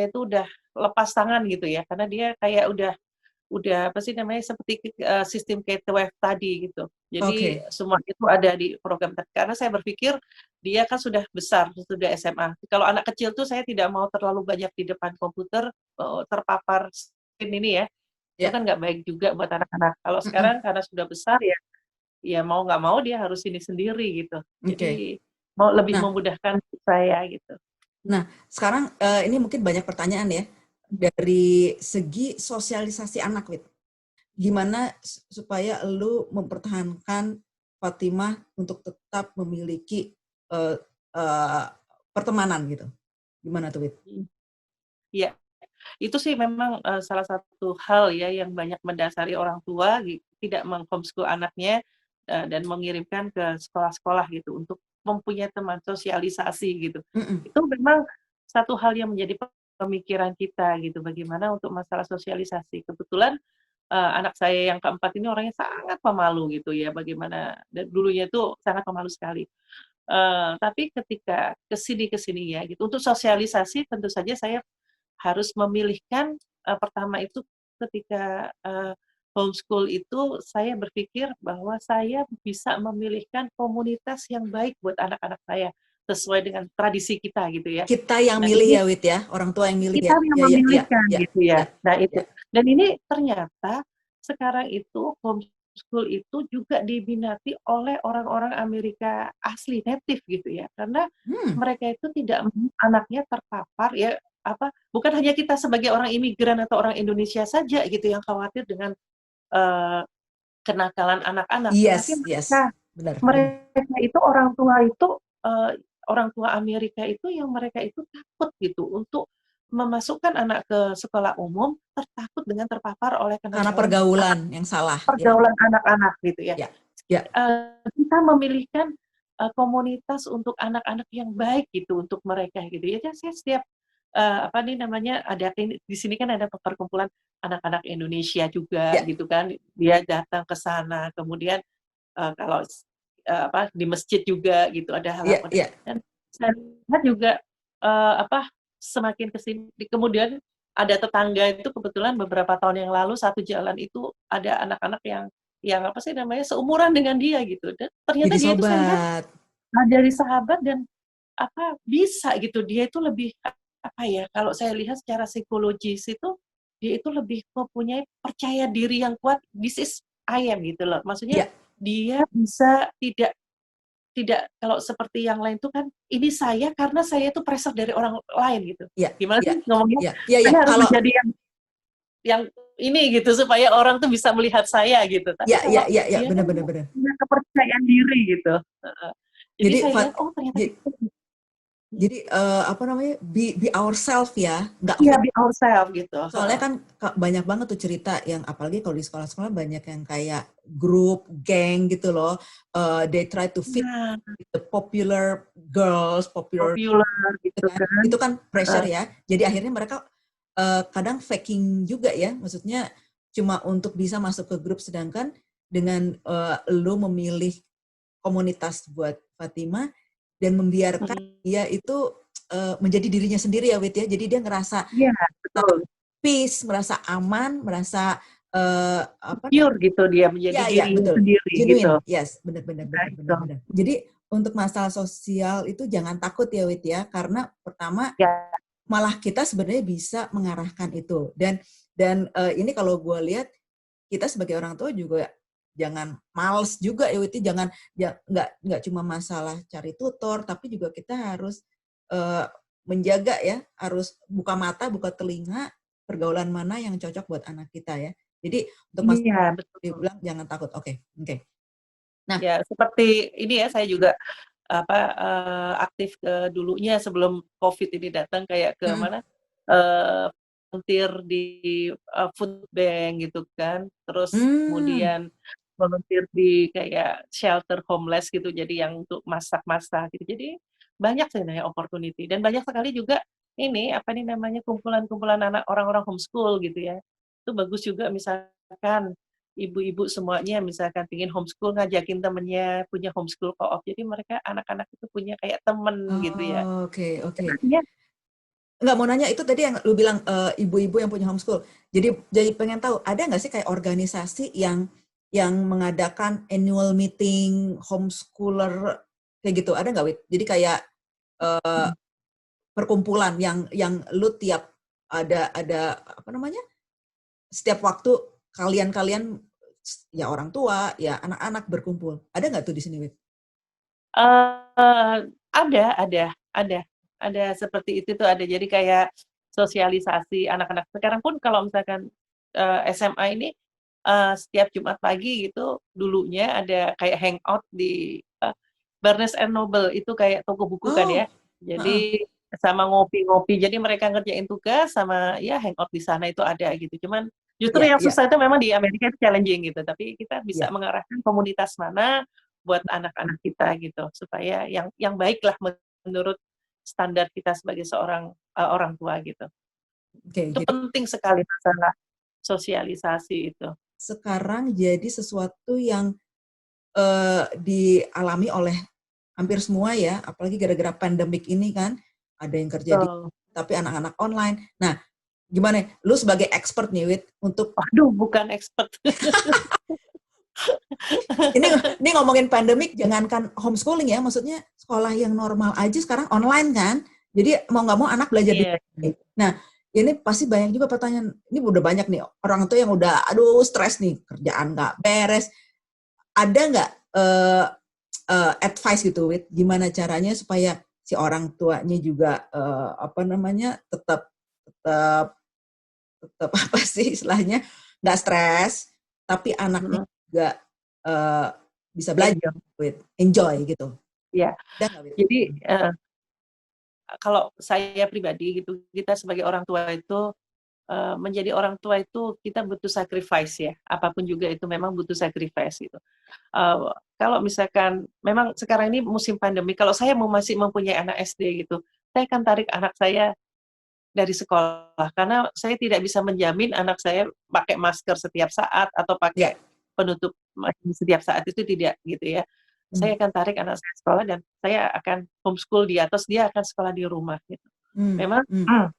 itu udah lepas tangan gitu ya, karena dia kayak udah apa sih namanya seperti sistem K-12 tadi gitu. Jadi Oke. semua itu ada di program karena saya berpikir dia kan sudah besar, sudah SMA. Kalau anak kecil tuh saya tidak mau terlalu banyak di depan komputer terpapar screen ini ya. Itu Ya. kan nggak baik juga buat anak-anak. Kalau sekarang Mm-mm. karena sudah besar ya mau nggak mau dia harus ini sendiri gitu. Oke. Jadi mau lebih Nah, memudahkan saya gitu. sekarang ini mungkin banyak pertanyaan ya dari segi sosialisasi anak, Wit. Gimana supaya lu mempertahankan Fatimah untuk tetap memiliki uh, uh, pertemanan gitu? Gimana tuh, Wit? Iya, itu sih memang salah satu hal ya yang banyak mendasari orang tua tidak meng-homeschool anaknya dan mengirimkan ke sekolah-sekolah gitu untuk mempunyai teman sosialisasi gitu. Mm-mm. Itu memang satu hal yang menjadi pemikiran kita gitu, bagaimana untuk masalah sosialisasi. Kebetulan anak saya yang keempat ini orangnya sangat pemalu gitu ya, bagaimana dan dulunya itu sangat pemalu sekali. Tapi ketika kesini ya gitu, untuk sosialisasi tentu saja saya harus memilihkan pertama itu ketika homeschool itu saya berpikir bahwa saya bisa memilihkan komunitas yang baik buat anak-anak saya sesuai dengan tradisi kita gitu ya. Kita yang Nah milih ini ya, Wit ya, orang tua yang milih kita ya. yang Ya, memilihkan ya, gitu ya. ya, Nah itu. ya. Dan ini ternyata sekarang itu homeschool itu juga diminati oleh orang-orang Amerika asli native gitu ya. Karena Hmm, mereka itu tidak mau anaknya terpapar ya bukan hanya kita sebagai orang imigran atau orang Indonesia saja gitu yang khawatir dengan uh, kenakalan anak-anak, tetapi yes, benar. mereka itu uh, orang tua Amerika itu yang mereka itu takut gitu untuk memasukkan anak ke sekolah umum takut dengan terpapar oleh Karena kenakalan pergaulan yang salah, ya, pergaulan anak-anak gitu ya. ya, ya, Kita memilihkan komunitas untuk anak-anak yang baik gitu untuk mereka gitu ya. Saya setiap apa nih namanya ada di sini kan ada perkumpulan anak-anak Indonesia juga ya, gitu kan. Dia datang ke sana kemudian kalau di masjid juga gitu ada ya, hal-hal ya, dan saya lihat juga semakin kesini kemudian ada tetangga itu kebetulan beberapa tahun yang lalu satu jalan itu ada anak-anak yang apa sih namanya seumuran dengan dia gitu dan ternyata jadi dia itu saya lihat sobat. dari sahabat dan bisa gitu dia itu lebih apa ya kalau saya lihat secara psikologis itu dia itu lebih mempunyai percaya diri yang kuat this is I am gitu loh maksudnya Ya, dia bisa tidak kalau seperti yang lain tuh kan ini saya karena saya itu pressure dari orang lain gitu ya, gimana ya, sih ngomongnya ya. saya harus Kalau menjadi yang ini gitu supaya orang tuh bisa melihat saya gitu. Tapi kalau ya, dia kan benar. punya kepercayaan diri gitu. Jadi Jadi saya lihat oh ternyata gitu. Jadi apa namanya, be ourselves ya, nggak Iya, fake. be ourselves gitu. Soalnya kan banyak banget tuh cerita yang apalagi kalau di sekolah-sekolah banyak yang kayak grup, geng gitu loh. They try to fit Nah, the popular girls, popular populer gitu gitu kan. kan. Itu kan pressure Heeh. ya. Jadi akhirnya mereka kadang faking juga ya. Maksudnya cuma untuk bisa masuk ke grup, sedangkan dengan lo memilih komunitas buat Fatima dan membiarkan Mhm. dia itu menjadi dirinya sendiri ya Wit ya. Jadi dia ngerasa Iya, betul. peace, merasa aman, merasa apa? Pure gitu dia menjadi Ya, ya, dirinya betul. sendiri gitu. Genuine. Yes, benar benar Nah benar benar itu. benar. Jadi untuk masalah sosial itu jangan takut ya Wit ya, karena pertama Ya, malah kita sebenarnya bisa mengarahkan itu. Dan ini kalau gue lihat kita sebagai orang tua juga jangan males juga ya Wit, jangan nggak cuma masalah cari tutor, tapi juga kita harus uh, menjaga ya, harus buka mata, buka telinga, pergaulan mana yang cocok buat anak kita ya. Jadi untuk masalah iya betul. dibilang jangan takut. Oke, oke. Nah, Ya seperti ini ya, saya juga apa, aktif dulunya sebelum Covid ini datang kayak ke mm, mana, volunteer di, food bank gitu kan, terus hmm, kemudian volunteer di kayak shelter homeless gitu, jadi yang untuk masak-masak gitu. Jadi banyak sebenarnya opportunity dan banyak sekali juga ini, apa nih namanya, kumpulan-kumpulan anak orang-orang homeschool gitu ya. Itu bagus juga misalkan ibu-ibu semuanya misalkan pingin homeschool ngajakin temennya punya homeschool co-op. Jadi mereka anak-anak itu punya kayak temen gitu ya. oke, oke. Artinya Nggak mau nanya itu tadi yang lu bilang ibu-ibu yang punya homeschool. Jadi pengen tahu ada nggak sih kayak organisasi yang mengadakan annual meeting homeschooler kayak gitu, ada nggak Wit? Jadi kayak perkumpulan yang lu tiap ada apa namanya, setiap waktu kalian ya orang tua ya anak-anak berkumpul, ada nggak tuh di sini Wit? ada ada seperti itu tuh ada. Jadi kayak sosialisasi anak-anak. Sekarang pun kalau misalkan, SMA ini, setiap Jumat pagi gitu, dulunya ada kayak hangout di, Barnes& and Noble, itu kayak toko buku kan ya. Oh, heeh. Jadi sama ngopi-ngopi, jadi mereka ngerjain tugas sama ya hangout di sana itu ada gitu. Cuman justru Ya, yang ya, susah itu memang di Amerika itu challenging gitu, tapi kita bisa ya. mengarahkan komunitas mana buat anak-anak kita gitu, supaya yang baiklah menurut standar kita sebagai seorang, orang tua gitu. Oke, Itu jadi penting sekali masalah sosialisasi itu. sekarang jadi sesuatu yang dialami oleh hampir semua ya, apalagi gara-gara pandemik ini kan, ada yang kerja di Betul. tapi anak-anak online. Nah, gimana? Lu sebagai expert nih, Wit, untuk Waduh, bukan expert. ini ini ngomongin pandemik, jangankan homeschooling ya, maksudnya sekolah yang normal aja sekarang online kan. Jadi mau nggak mau anak belajar di Iya. Nah, ini pasti banyak juga pertanyaan. Ini udah banyak nih orang tua yang udah aduh stres nih, kerjaan nggak beres. Ada nggak advice gitu, Wit, gimana caranya supaya si orang tuanya juga apa namanya tetap tetap tetap apa sih istilahnya nggak stres, tapi anaknya Mhm. juga eh, bisa belajar, Enjoy. Wit, enjoy gitu. Iya. Ada nggak, Wit? Jadi, kalau saya pribadi gitu, kita sebagai orang tua itu, menjadi orang tua itu kita butuh sacrifice ya, apapun juga itu memang butuh sacrifice gitu. Kalau misalkan memang sekarang ini musim pandemi, kalau saya masih mempunyai anak SD gitu, saya akan tarik anak saya dari sekolah, karena saya tidak bisa menjamin anak saya pakai masker setiap saat atau pakai Ya. penutup setiap saat, itu tidak gitu ya. Hmm. Saya akan tarik anak saya sekolah dan saya akan homeschool dia, terus dia akan sekolah di rumah gitu. Hmm. Memang, Hmm.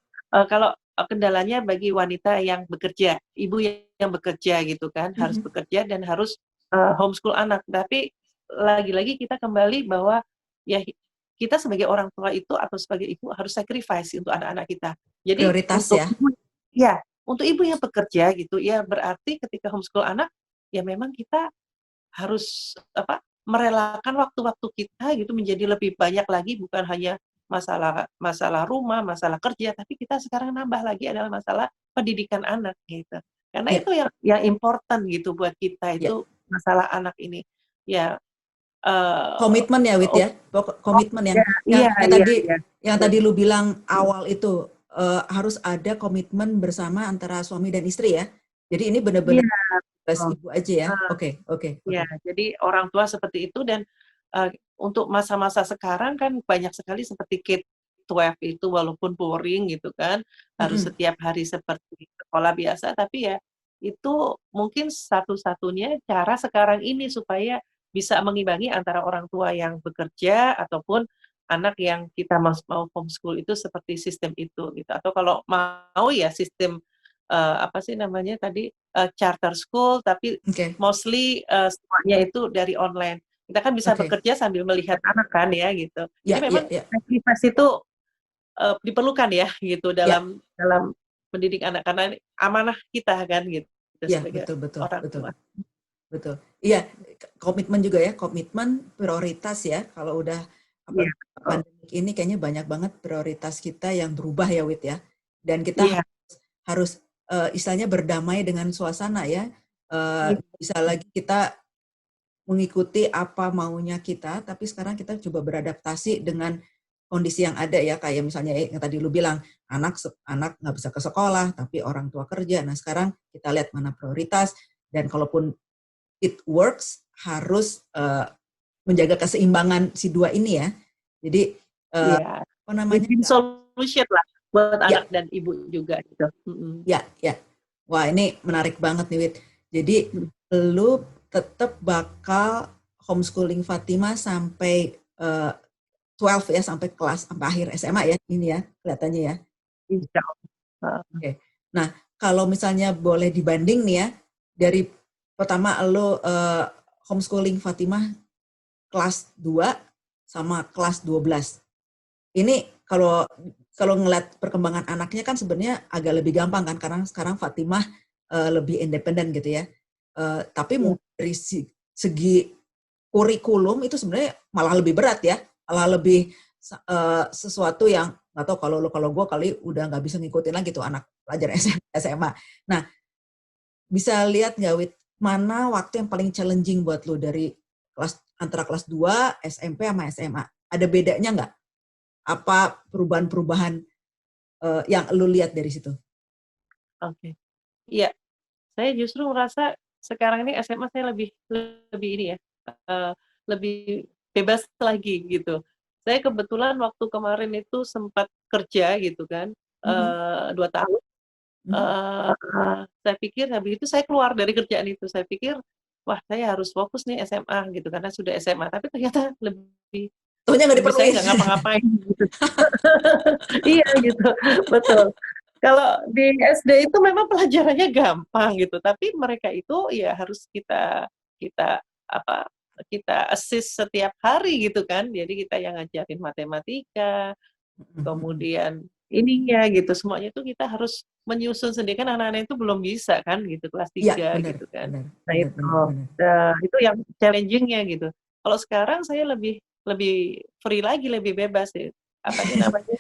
kalau kendalanya bagi wanita yang bekerja, ibu yang bekerja gitu kan, harus Hmm. bekerja dan harus, homeschool anak. Tapi lagi-lagi kita kembali bahwa ya kita sebagai orang tua itu atau sebagai ibu harus sacrifice untuk anak-anak kita. Jadi Prioritas untuk ya. ibu ya, untuk ibu yang bekerja gitu ya, berarti ketika homeschool anak, ya memang kita harus apa, merelakan waktu-waktu kita gitu menjadi lebih banyak lagi, bukan hanya masalah masalah rumah, masalah kerja, tapi kita sekarang nambah lagi adalah masalah pendidikan anak gitu. Karena Ya, itu yang important gitu buat kita ya. itu masalah anak ini. Ya Komitmen ya, Wit ya. Komitmen yang iya, yang iya, tadi iya. yang tadi lu bilang awal itu harus ada komitmen bersama antara suami dan istri ya. Jadi ini benar-benar Iya, bebas betul. ibu aja ya. Oke. Ya, jadi orang tua seperti itu dan untuk masa-masa sekarang kan banyak sekali seperti K-12 itu walaupun boring gitu kan, harus Mm-mm. setiap hari seperti sekolah biasa, tapi ya itu mungkin satu-satunya cara sekarang ini supaya bisa mengimbangi antara orang tua yang bekerja ataupun anak yang kita mau homeschool itu seperti sistem itu gitu. Atau kalau mau ya sistem apa sih namanya tadi charter school tapi Oke. mostly semuanya itu dari online. Kita kan bisa Oke. bekerja sambil melihat anak kan ya gitu. Jadi Ya, memang ya, ya. aktivitas itu diperlukan ya gitu Ya, dalam mendidik anak karena amanah kita kan gitu ya, sebagai orang betul. tua. Betul. Iya, komitmen juga ya, komitmen prioritas ya. Kalau udah Iya, betul. pandemik ini kayaknya banyak banget prioritas kita yang berubah ya, Wit ya. Dan kita Iya, harus istilahnya berdamai dengan suasana ya. iya, Bisa lagi kita mengikuti apa maunya kita, tapi sekarang kita coba beradaptasi dengan kondisi yang ada ya, kayak misalnya yang tadi lu bilang, anak nggak bisa ke sekolah, tapi orang tua kerja. Nah sekarang kita lihat mana prioritas, dan kalaupun it works, harus menjaga keseimbangan si dua ini ya. Jadi iya. apa namanya? Win-win solution lah buat Ya, anak dan ibu juga gitu. ya. Wah ini menarik banget nih, Wit. Jadi lu tetap bakal homeschooling Fatima sampai 12 ya, sampai akhir SMA ya, ini ya kelihatannya ya. Insya Allah. Oke. Nah, kalau misalnya boleh dibanding nih ya, dari pertama lo homeschooling Fatimah kelas 2 sama kelas 12. Ini kalau ngeliat perkembangan anaknya kan sebenarnya agak lebih gampang kan, karena sekarang Fatimah lebih independen gitu ya. Tapi Ya. dari segi kurikulum itu sebenarnya malah lebih berat ya, malah lebih sesuatu yang nggak tahu, kalau gue kali udah nggak bisa ngikutin lagi tuh anak pelajar SMA. Nah, bisa lihat nggak, Wit, mana waktu yang paling challenging buat lu dari antara kelas 2 SMP sama SMA? Ada bedanya nggak? Apa perubahan-perubahan yang lu lihat dari situ? Oke. Iya, saya justru merasa sekarang ini SMA saya lebih ini ya, lebih bebas lagi gitu. Saya kebetulan waktu kemarin itu sempat kerja gitu kan, Mhm, 2 tahun, mhm. saya pikir habis itu saya keluar dari kerjaan itu, saya pikir, "Wah saya harus fokus nih SMA," gitu, karena sudah SMA, tapi ternyata lebih Taunya nggak lebih saya diperluin. nggak ngapa-ngapain gitu. Iya gitu, betul. Kalau di SD itu memang pelajarannya gampang gitu, tapi mereka itu ya harus kita kita apa, kita assist setiap hari gitu kan. Jadi kita yang ngajarin matematika, kemudian ininya gitu, semuanya itu kita harus menyusun sendiri, kan anak-anak itu belum bisa kan gitu, kelas Iya, 3 benar, gitu kan. benar, Nah benar, itu, benar, benar. itu yang challenging-nya gitu. Kalau sekarang saya lebih lebih free lagi, lebih bebas ya, apa sih namanya,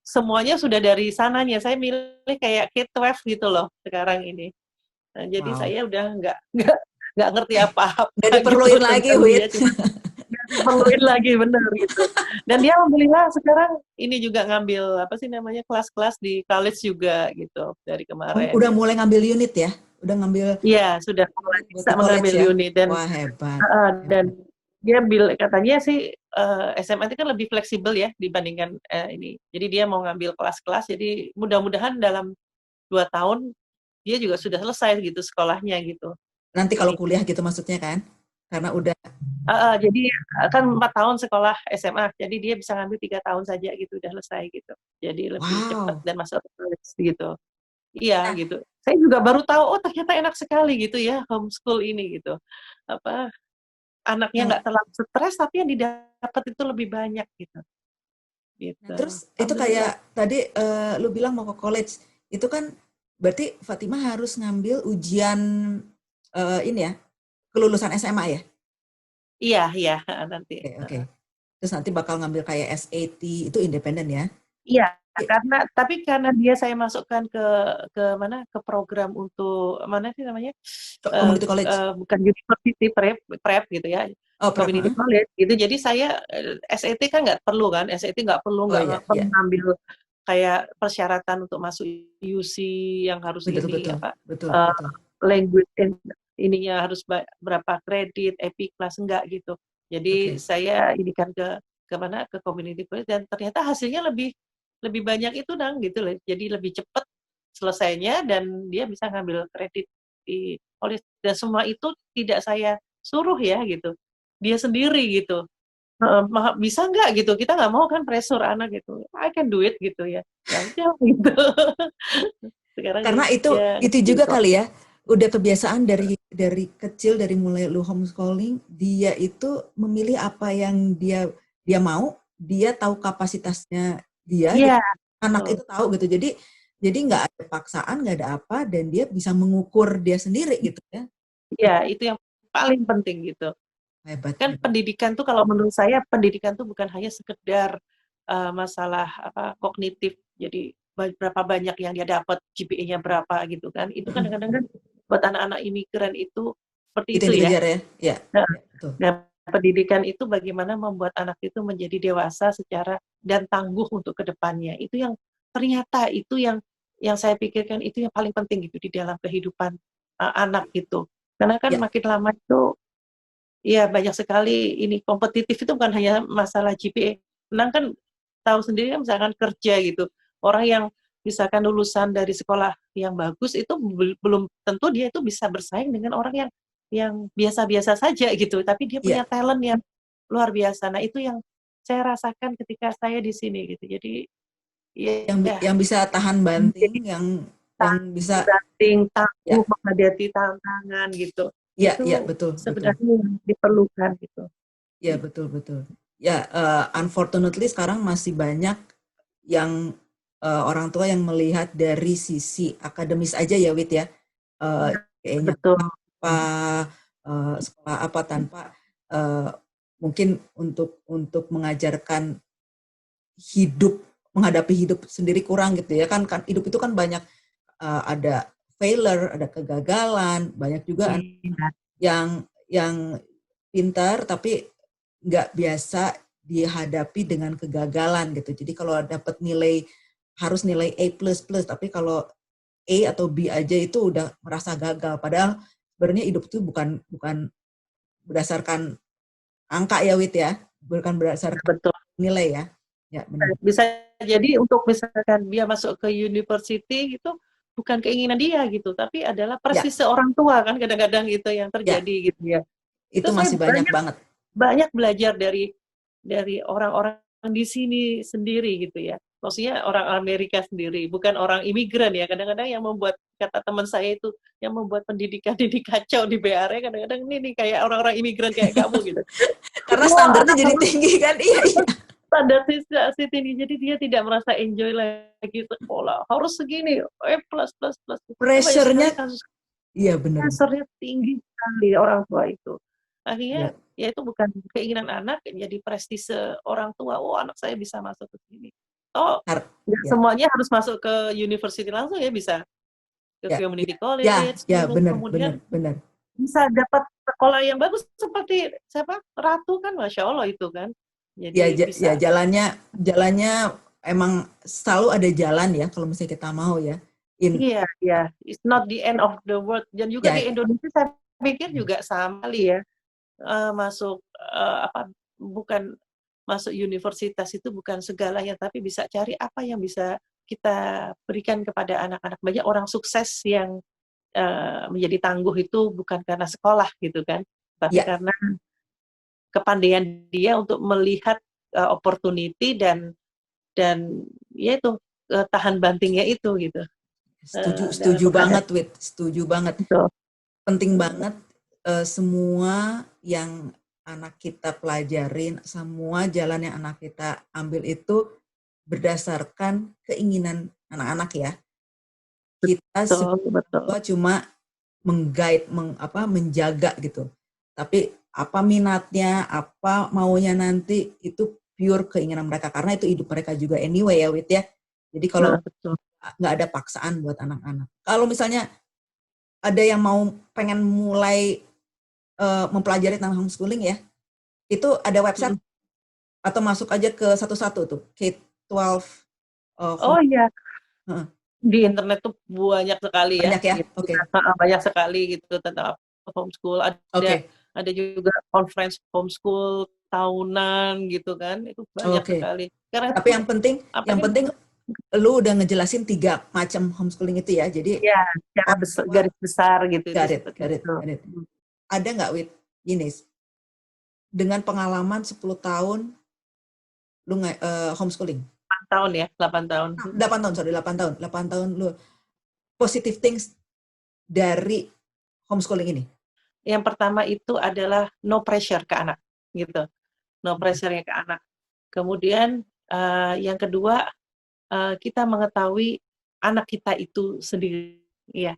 semuanya sudah dari sananya, saya milih kayak K-12 gitu loh sekarang ini. Nah, jadi Wow. saya udah nggak ngerti apa-apa Nggak gitu diperluin lagi, tentang dia, Wit. cuma nggak diperluin lagi, bener gitu. Dan dia alhamdulillah sekarang ini juga ngambil apa sih namanya, kelas-kelas di college juga gitu dari kemarin Udah gitu. mulai ngambil unit ya? Udah ngambil Iya, sudah mulai unit buat bisa di college mengambil ya? unit dan Wah, hebat. dan Hebat. dia katanya sih SMA itu kan lebih fleksibel ya dibandingkan ini. Jadi dia mau ngambil kelas-kelas, jadi mudah-mudahan dalam 2 tahun dia juga sudah selesai gitu sekolahnya gitu. Nanti kalau Jadi kuliah gitu maksudnya kan? Karena udah, jadi kan 4 tahun sekolah SMA, jadi dia bisa ngambil 3 tahun saja gitu, udah selesai gitu. Jadi lebih cepat wow. dan masuk college gitu. Iya Nah, gitu. Saya juga baru tahu, oh ternyata enak sekali gitu ya homeschool ini gitu. Apa, anaknya yang nggak terlalu stres tapi yang didapat itu lebih banyak gitu. Nah, Gitu. terus itu Alhamdulillah. kayak tadi lu bilang mau ke college, itu kan berarti Fatimah harus ngambil ujian ini ya, kelulusan SMA ya? Iya iya, heeh, nanti. Oke, oke. Heeh. Terus nanti bakal ngambil kayak SAT, itu independen ya? Iya Karena dia saya masukkan ke program untuk mana sih namanya, Community college. bukan university, prep gitu ya, Oh, prep. community college gitu. Jadi saya SAT kan nggak perlu kan, SAT nggak perlu Oh iya, iya. ngambil kayak persyaratan untuk masuk UC yang harus Betul, ini betul, apa, betul, betul. language ininya harus berapa kredit, EP kelas enggak gitu. Jadi saya indikan ke mana, ke community college, dan ternyata hasilnya lebih banyak itu Dang, gitu loh. Jadi lebih cepat selesainya dan dia bisa ngambil kredit di college, dan semua itu tidak saya suruh ya gitu. Dia sendiri gitu. Bisa nggak gitu, kita nggak mau kan pressure anak gitu, I can do it gitu ya. Ya udah gitu. Sekarang Karena ya itu juga kali ya, udah kebiasaan dari kecil, dari mulai lu homeschooling, dia itu memilih apa yang dia mau, dia tahu kapasitasnya dia, iya, anak itu tahu gitu. Jadi nggak ada paksaan, nggak ada apa, dan dia bisa mengukur dia sendiri gitu ya. iya, itu yang paling penting gitu. Hebat, Kan hebat. pendidikan tuh, kalau menurut saya pendidikan tuh bukan hanya sekedar masalah apa kognitif, jadi berapa banyak yang dia dapat, GPA-nya berapa gitu kan. Itu kadang-kadang kan buat anak-anak imigran itu seperti Itu itu yang ya. dikejar ya? Ya, Nah, betul. pendidikan itu bagaimana membuat anak itu menjadi dewasa secara dan tangguh untuk kedepannya. Itu yang ternyata itu yang saya pikirkan itu yang paling penting gitu di dalam kehidupan anak gitu. Karena kan Ya, makin lama itu ya banyak sekali ini kompetitif, itu bukan hanya masalah GPA. Menang kan tahu sendiri kan, misalkan kerja gitu. Orang yang misalkan lulusan dari sekolah yang bagus itu belum tentu dia itu bisa bersaing dengan orang yang biasa-biasa saja gitu, tapi dia ya. punya talent yang luar biasa. Nah, itu yang saya rasakan ketika saya di sini gitu. Jadi ya Yang bisa tahan jadi banting, yang bisa, banting, ya, tangguh menghadapi tantangan gitu. ya, ya, Itu betul, betul. sebenarnya yang diperlukan gitu. Ya, betul, betul. Ya, unfortunately sekarang masih banyak yang orang tua yang melihat dari sisi akademis aja ya, Wit ya. Kayaknya Betul. apa, sekolah apa, tanpa uh, mungkin untuk mengajarkan hidup, menghadapi hidup sendiri kurang gitu ya. Kan hidup itu kan banyak, ada failure, ada kegagalan, banyak juga Iya, yang pintar tapi nggak biasa dihadapi dengan kegagalan gitu. Jadi kalau dapat nilai, harus nilai A++, tapi kalau A atau B aja itu udah merasa gagal. Padahal sebenarnya hidup itu bukan bukan berdasarkan angka ya, Wit ya, bukan berdasarkan betul. nilai ya. Ya, benar. Bisa jadi untuk misalkan dia masuk ke university itu bukan keinginan dia gitu, tapi adalah Ya, presise orang tua kan kadang-kadang itu yang ya, terjadi gitu ya. itu Itu saya masih banyak banyak banget. banyak belajar dari orang-orang di sini sendiri gitu ya. Maksudnya orang Amerika sendiri, bukan orang imigran ya. Kadang-kadang yang membuat, kata teman saya itu, yang membuat pendidikan ini kacau di BR, kadang-kadang ini kayak orang-orang imigran kayak kamu gitu. Karena Semua standarnya anak jadi harus tinggi kan. Iya, iya. standarisasi tinggi, jadi dia tidak merasa enjoy lagi sekolah. Harus segini, plus plus plus. Banyak Pressure-nya, sekali kasus iya benar. pressure-nya tinggi sekali orang tua itu. Akhirnya Ya, ya itu bukan keinginan anak, jadi prestise orang tua. Oh, anak saya bisa masuk ke sini. Oh, nggak ya, semuanya harus masuk ke university langsung ya, bisa ke ya, ya, community ya, college ya, dulu, benar, benar, kemudian benar. bisa dapat sekolah yang bagus seperti siapa, Ratu kan, Masya Allah itu kan. Ya, Jadi ya, bisa. jalannya emang selalu ada jalan ya kalau misalnya kita mau ya. Iya, iya, it's not the end of the world. Dan juga Ya, di Indonesia saya pikir juga sama kali ya. Masuk apa, bukan masuk universitas itu bukan segalanya, tapi bisa cari apa yang bisa kita berikan kepada anak-anak. Banyak orang sukses yang menjadi tangguh itu bukan karena sekolah gitu kan, tapi ya, karena kepandaian dia untuk melihat opportunity dan ya itu tahan bantingnya itu gitu dalam setuju banget, menghadapi Wit, setuju banget. itu. Penting banget, semua yang anak kita pelajarin, semua jalan yang anak kita ambil itu berdasarkan keinginan anak-anak ya. Kita Betul, betul. tua cuma meng-guide, menjaga gitu. Tapi apa minatnya, apa maunya nanti, itu pure keinginan mereka, karena itu hidup mereka juga anyway ya, Wit ya. Jadi kalau betul. nggak ada paksaan buat anak-anak. Kalau misalnya ada yang mau pengen mulai mempelajari tentang homeschooling ya, itu ada website atau masuk aja ke satu-satu tuh, K-12 Oh iya, Heeh. di internet tuh banyak sekali ya, Banyak ya? gitu. Oke. Banyak sekali gitu tentang homeschool. Oke. Ada juga conference homeschool tahunan gitu kan, itu banyak Oke. sekali. Karena Tapi itu apa yang sih? penting lu udah ngejelasin 3 macam homeschooling itu ya. Jadi Ya, secara orang tua garis besar gitu itu garit, seperti garit, itu. garit. Ada nggak Wit, gini, dengan pengalaman 10 tahun lu homeschooling? 8 tahun ya, 8 tahun. 8 tahun, sorry, 8 tahun. 8 tahun lu positive things dari homeschooling ini. Yang pertama itu adalah no pressure ke anak, gitu. No pressure-nya ke anak. Kemudian yang kedua, kita mengetahui anak kita itu sendiri, ya.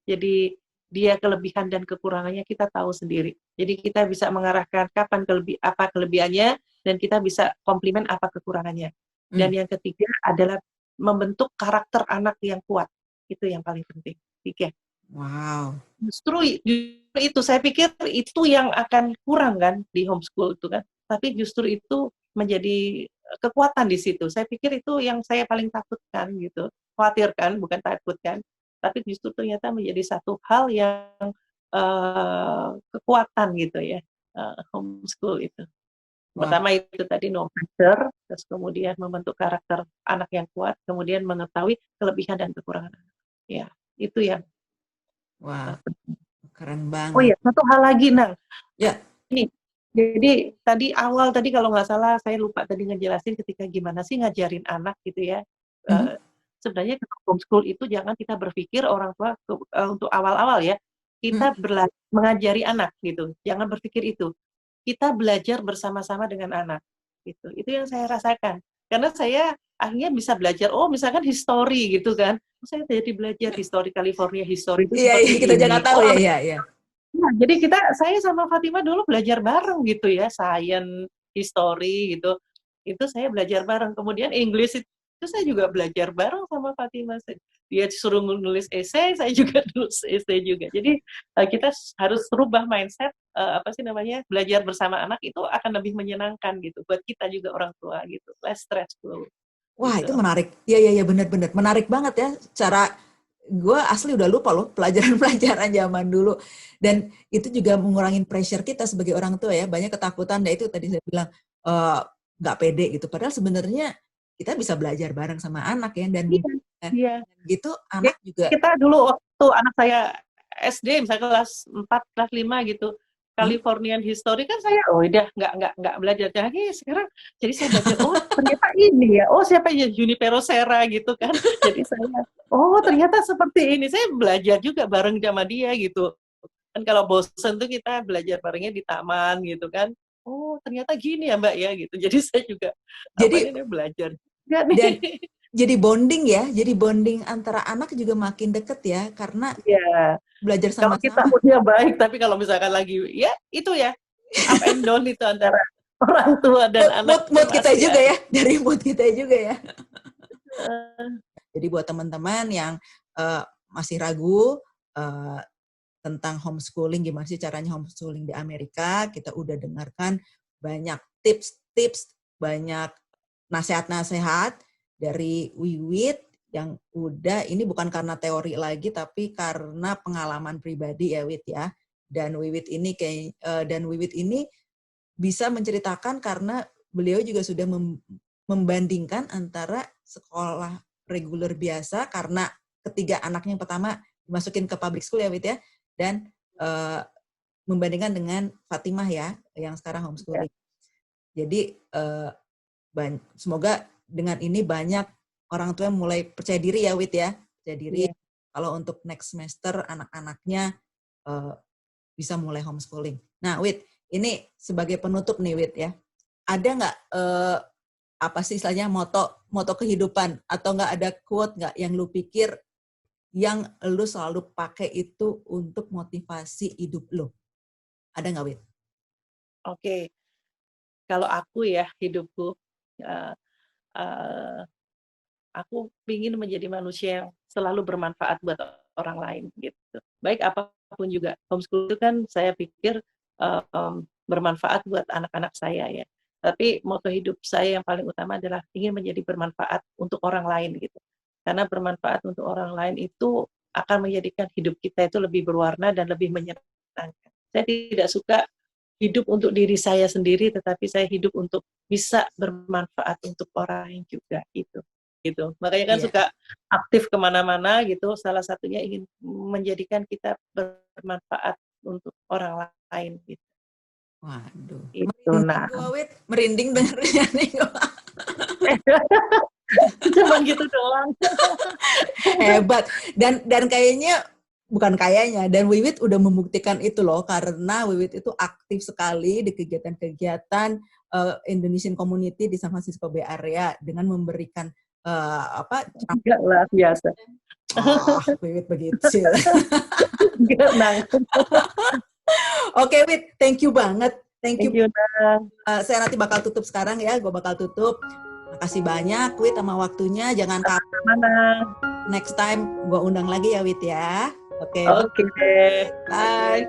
Jadi dia kelebihan dan kekurangannya kita tahu sendiri. Jadi kita bisa mengarahkan kapan apa kelebihannya dan kita bisa komplimen apa kekurangannya. Dan yang ketiga adalah membentuk karakter anak yang kuat. Itu yang paling penting. Tiga. Wow. Justru itu saya pikir itu yang akan kurang kan di homeschool itu kan. Tapi justru itu menjadi kekuatan di situ. Saya pikir itu yang saya paling takutkan gitu. Khawatirkan, bukan takutkan. Tapi justru ternyata menjadi satu hal yang kekuatan gitu ya, homeschool itu. Wah. Pertama itu tadi no pressure, terus kemudian membentuk karakter anak yang kuat, kemudian mengetahui kelebihan dan kekurangan anak. Ya, itu yang Wah, keren Oh banget. iya, satu hal lagi, Nang. Ya. Ini, jadi tadi kalau nggak salah saya lupa tadi ngejelasin ketika gimana sih ngajarin anak gitu ya. Sebenarnya homeschool itu jangan kita berpikir orang tua untuk awal-awal ya, kita mengajari anak gitu. Jangan berpikir itu. Kita belajar bersama-sama dengan anak gitu. Itu yang saya rasakan. Karena saya akhirnya bisa belajar, oh misalkan history gitu kan. Saya jadi belajar history California, history itu Iya, iya, seperti kita jangan ini. tahu Oh, ya, iya, iya. nah, jadi saya sama Fatima dulu belajar bareng gitu ya, science, history gitu. Itu saya belajar bareng. Kemudian English itu saya juga belajar bareng sama Fatima. Dia suruh nulis esai, saya juga nulis esai juga. Jadi kita harus rubah mindset apa sih namanya, belajar bersama anak itu akan lebih menyenangkan gitu buat kita juga orang tua gitu. Less stressful Wah, itu gitu. menarik. Iya, iya, iya, benar-benar. Menarik banget ya. Gue asli udah lupa loh pelajaran-pelajaran zaman dulu. Dan itu juga mengurangi pressure kita sebagai orang tua ya. Banyak ketakutan, dan itu tadi saya bilang nggak pede gitu. Padahal sebenarnya kita bisa belajar bareng sama anak ya. Dan Iya, iya. gitu Ya, anak juga. kita dulu waktu anak saya SD misalnya kelas 4, kelas 5 gitu, Californian History kan saya udah nggak belajar lagi. Sekarang jadi saya belajar, oh ternyata ini ya, oh siapa ya Junipero Serra gitu kan. Jadi saya, oh ternyata seperti ini. Saya belajar juga bareng sama dia gitu. Kan kalau bosen tuh kita belajar barengnya di taman gitu kan. Oh ternyata gini ya Mbak ya gitu. Jadi saya juga apa Jadi ini belajar juga dan nih. jadi bonding ya. Jadi bonding antara anak juga makin deket ya. Karena Iya. belajar Kalau kita sama-sama. moodnya baik, tapi kalau misalkan lagi, ya itu ya, up and down itu antara orang tua dan anak itu Mood kita pasti juga ada. ya. Dari mood kita juga ya. Uh, Jadi buat teman-teman yang masih ragu tentang homeschooling, gimana sih caranya homeschooling di Amerika, kita udah dengarkan banyak tips-tips, banyak nasihat-nasihat dari Wiwit yang udah, ini bukan karena teori lagi, tapi karena pengalaman pribadi ya Wit ya. Dan Wiwit ini bisa menceritakan karena beliau juga sudah membandingkan antara sekolah reguler biasa karena ketiga anaknya yang pertama dimasukin ke public school ya Wit ya, dan membandingkan dengan Fatimah ya yang sekarang homeschooling. Jadi semoga dengan ini banyak orang tua yang mulai percaya diri ya Wit ya, percaya diri kalau untuk next semester anak-anaknya bisa mulai homeschooling. Nah Wit, ini sebagai penutup nih Wit ya, ada nggak apa sih istilahnya moto kehidupan atau nggak ada quote nggak yang lu pikir yang lu selalu pakai itu untuk motivasi hidup lu? Ada nggak Wit? Oke, kalau aku ya hidupku uh, uh, aku ingin menjadi manusia yang selalu bermanfaat buat orang lain gitu. Baik apapun juga. Homeschool itu kan saya pikir bermanfaat buat anak-anak saya ya. Tapi moto hidup saya yang paling utama adalah ingin menjadi bermanfaat untuk orang lain gitu. Karena bermanfaat untuk orang lain itu akan menjadikan hidup kita itu lebih berwarna dan lebih menyenangkan. Saya tidak suka hidup untuk diri saya sendiri, tetapi saya hidup untuk bisa bermanfaat untuk orang lain juga gitu. Makanya kan suka aktif kemana-mana gitu. Salah satunya ingin menjadikan kita bermanfaat untuk orang lain gitu. Waduh, Itu nah. Merinding dengernya nih. Cuman gitu doang. Hebat. Dan Wiwit udah membuktikan itu loh, karena Wiwit itu aktif sekali di kegiatan-kegiatan Indonesian Community di San Francisco Bay Area dengan memberikan Enggak lah, biasa. Wiwit begitu. Oke, Wit, thank you banget. Thank you. Saya nanti bakal tutup sekarang ya, gue bakal tutup. Makasih banyak, Wit, sama waktunya. Jangan mana. Next time gue undang lagi ya, Wit ya. Oke. Oke. Bye.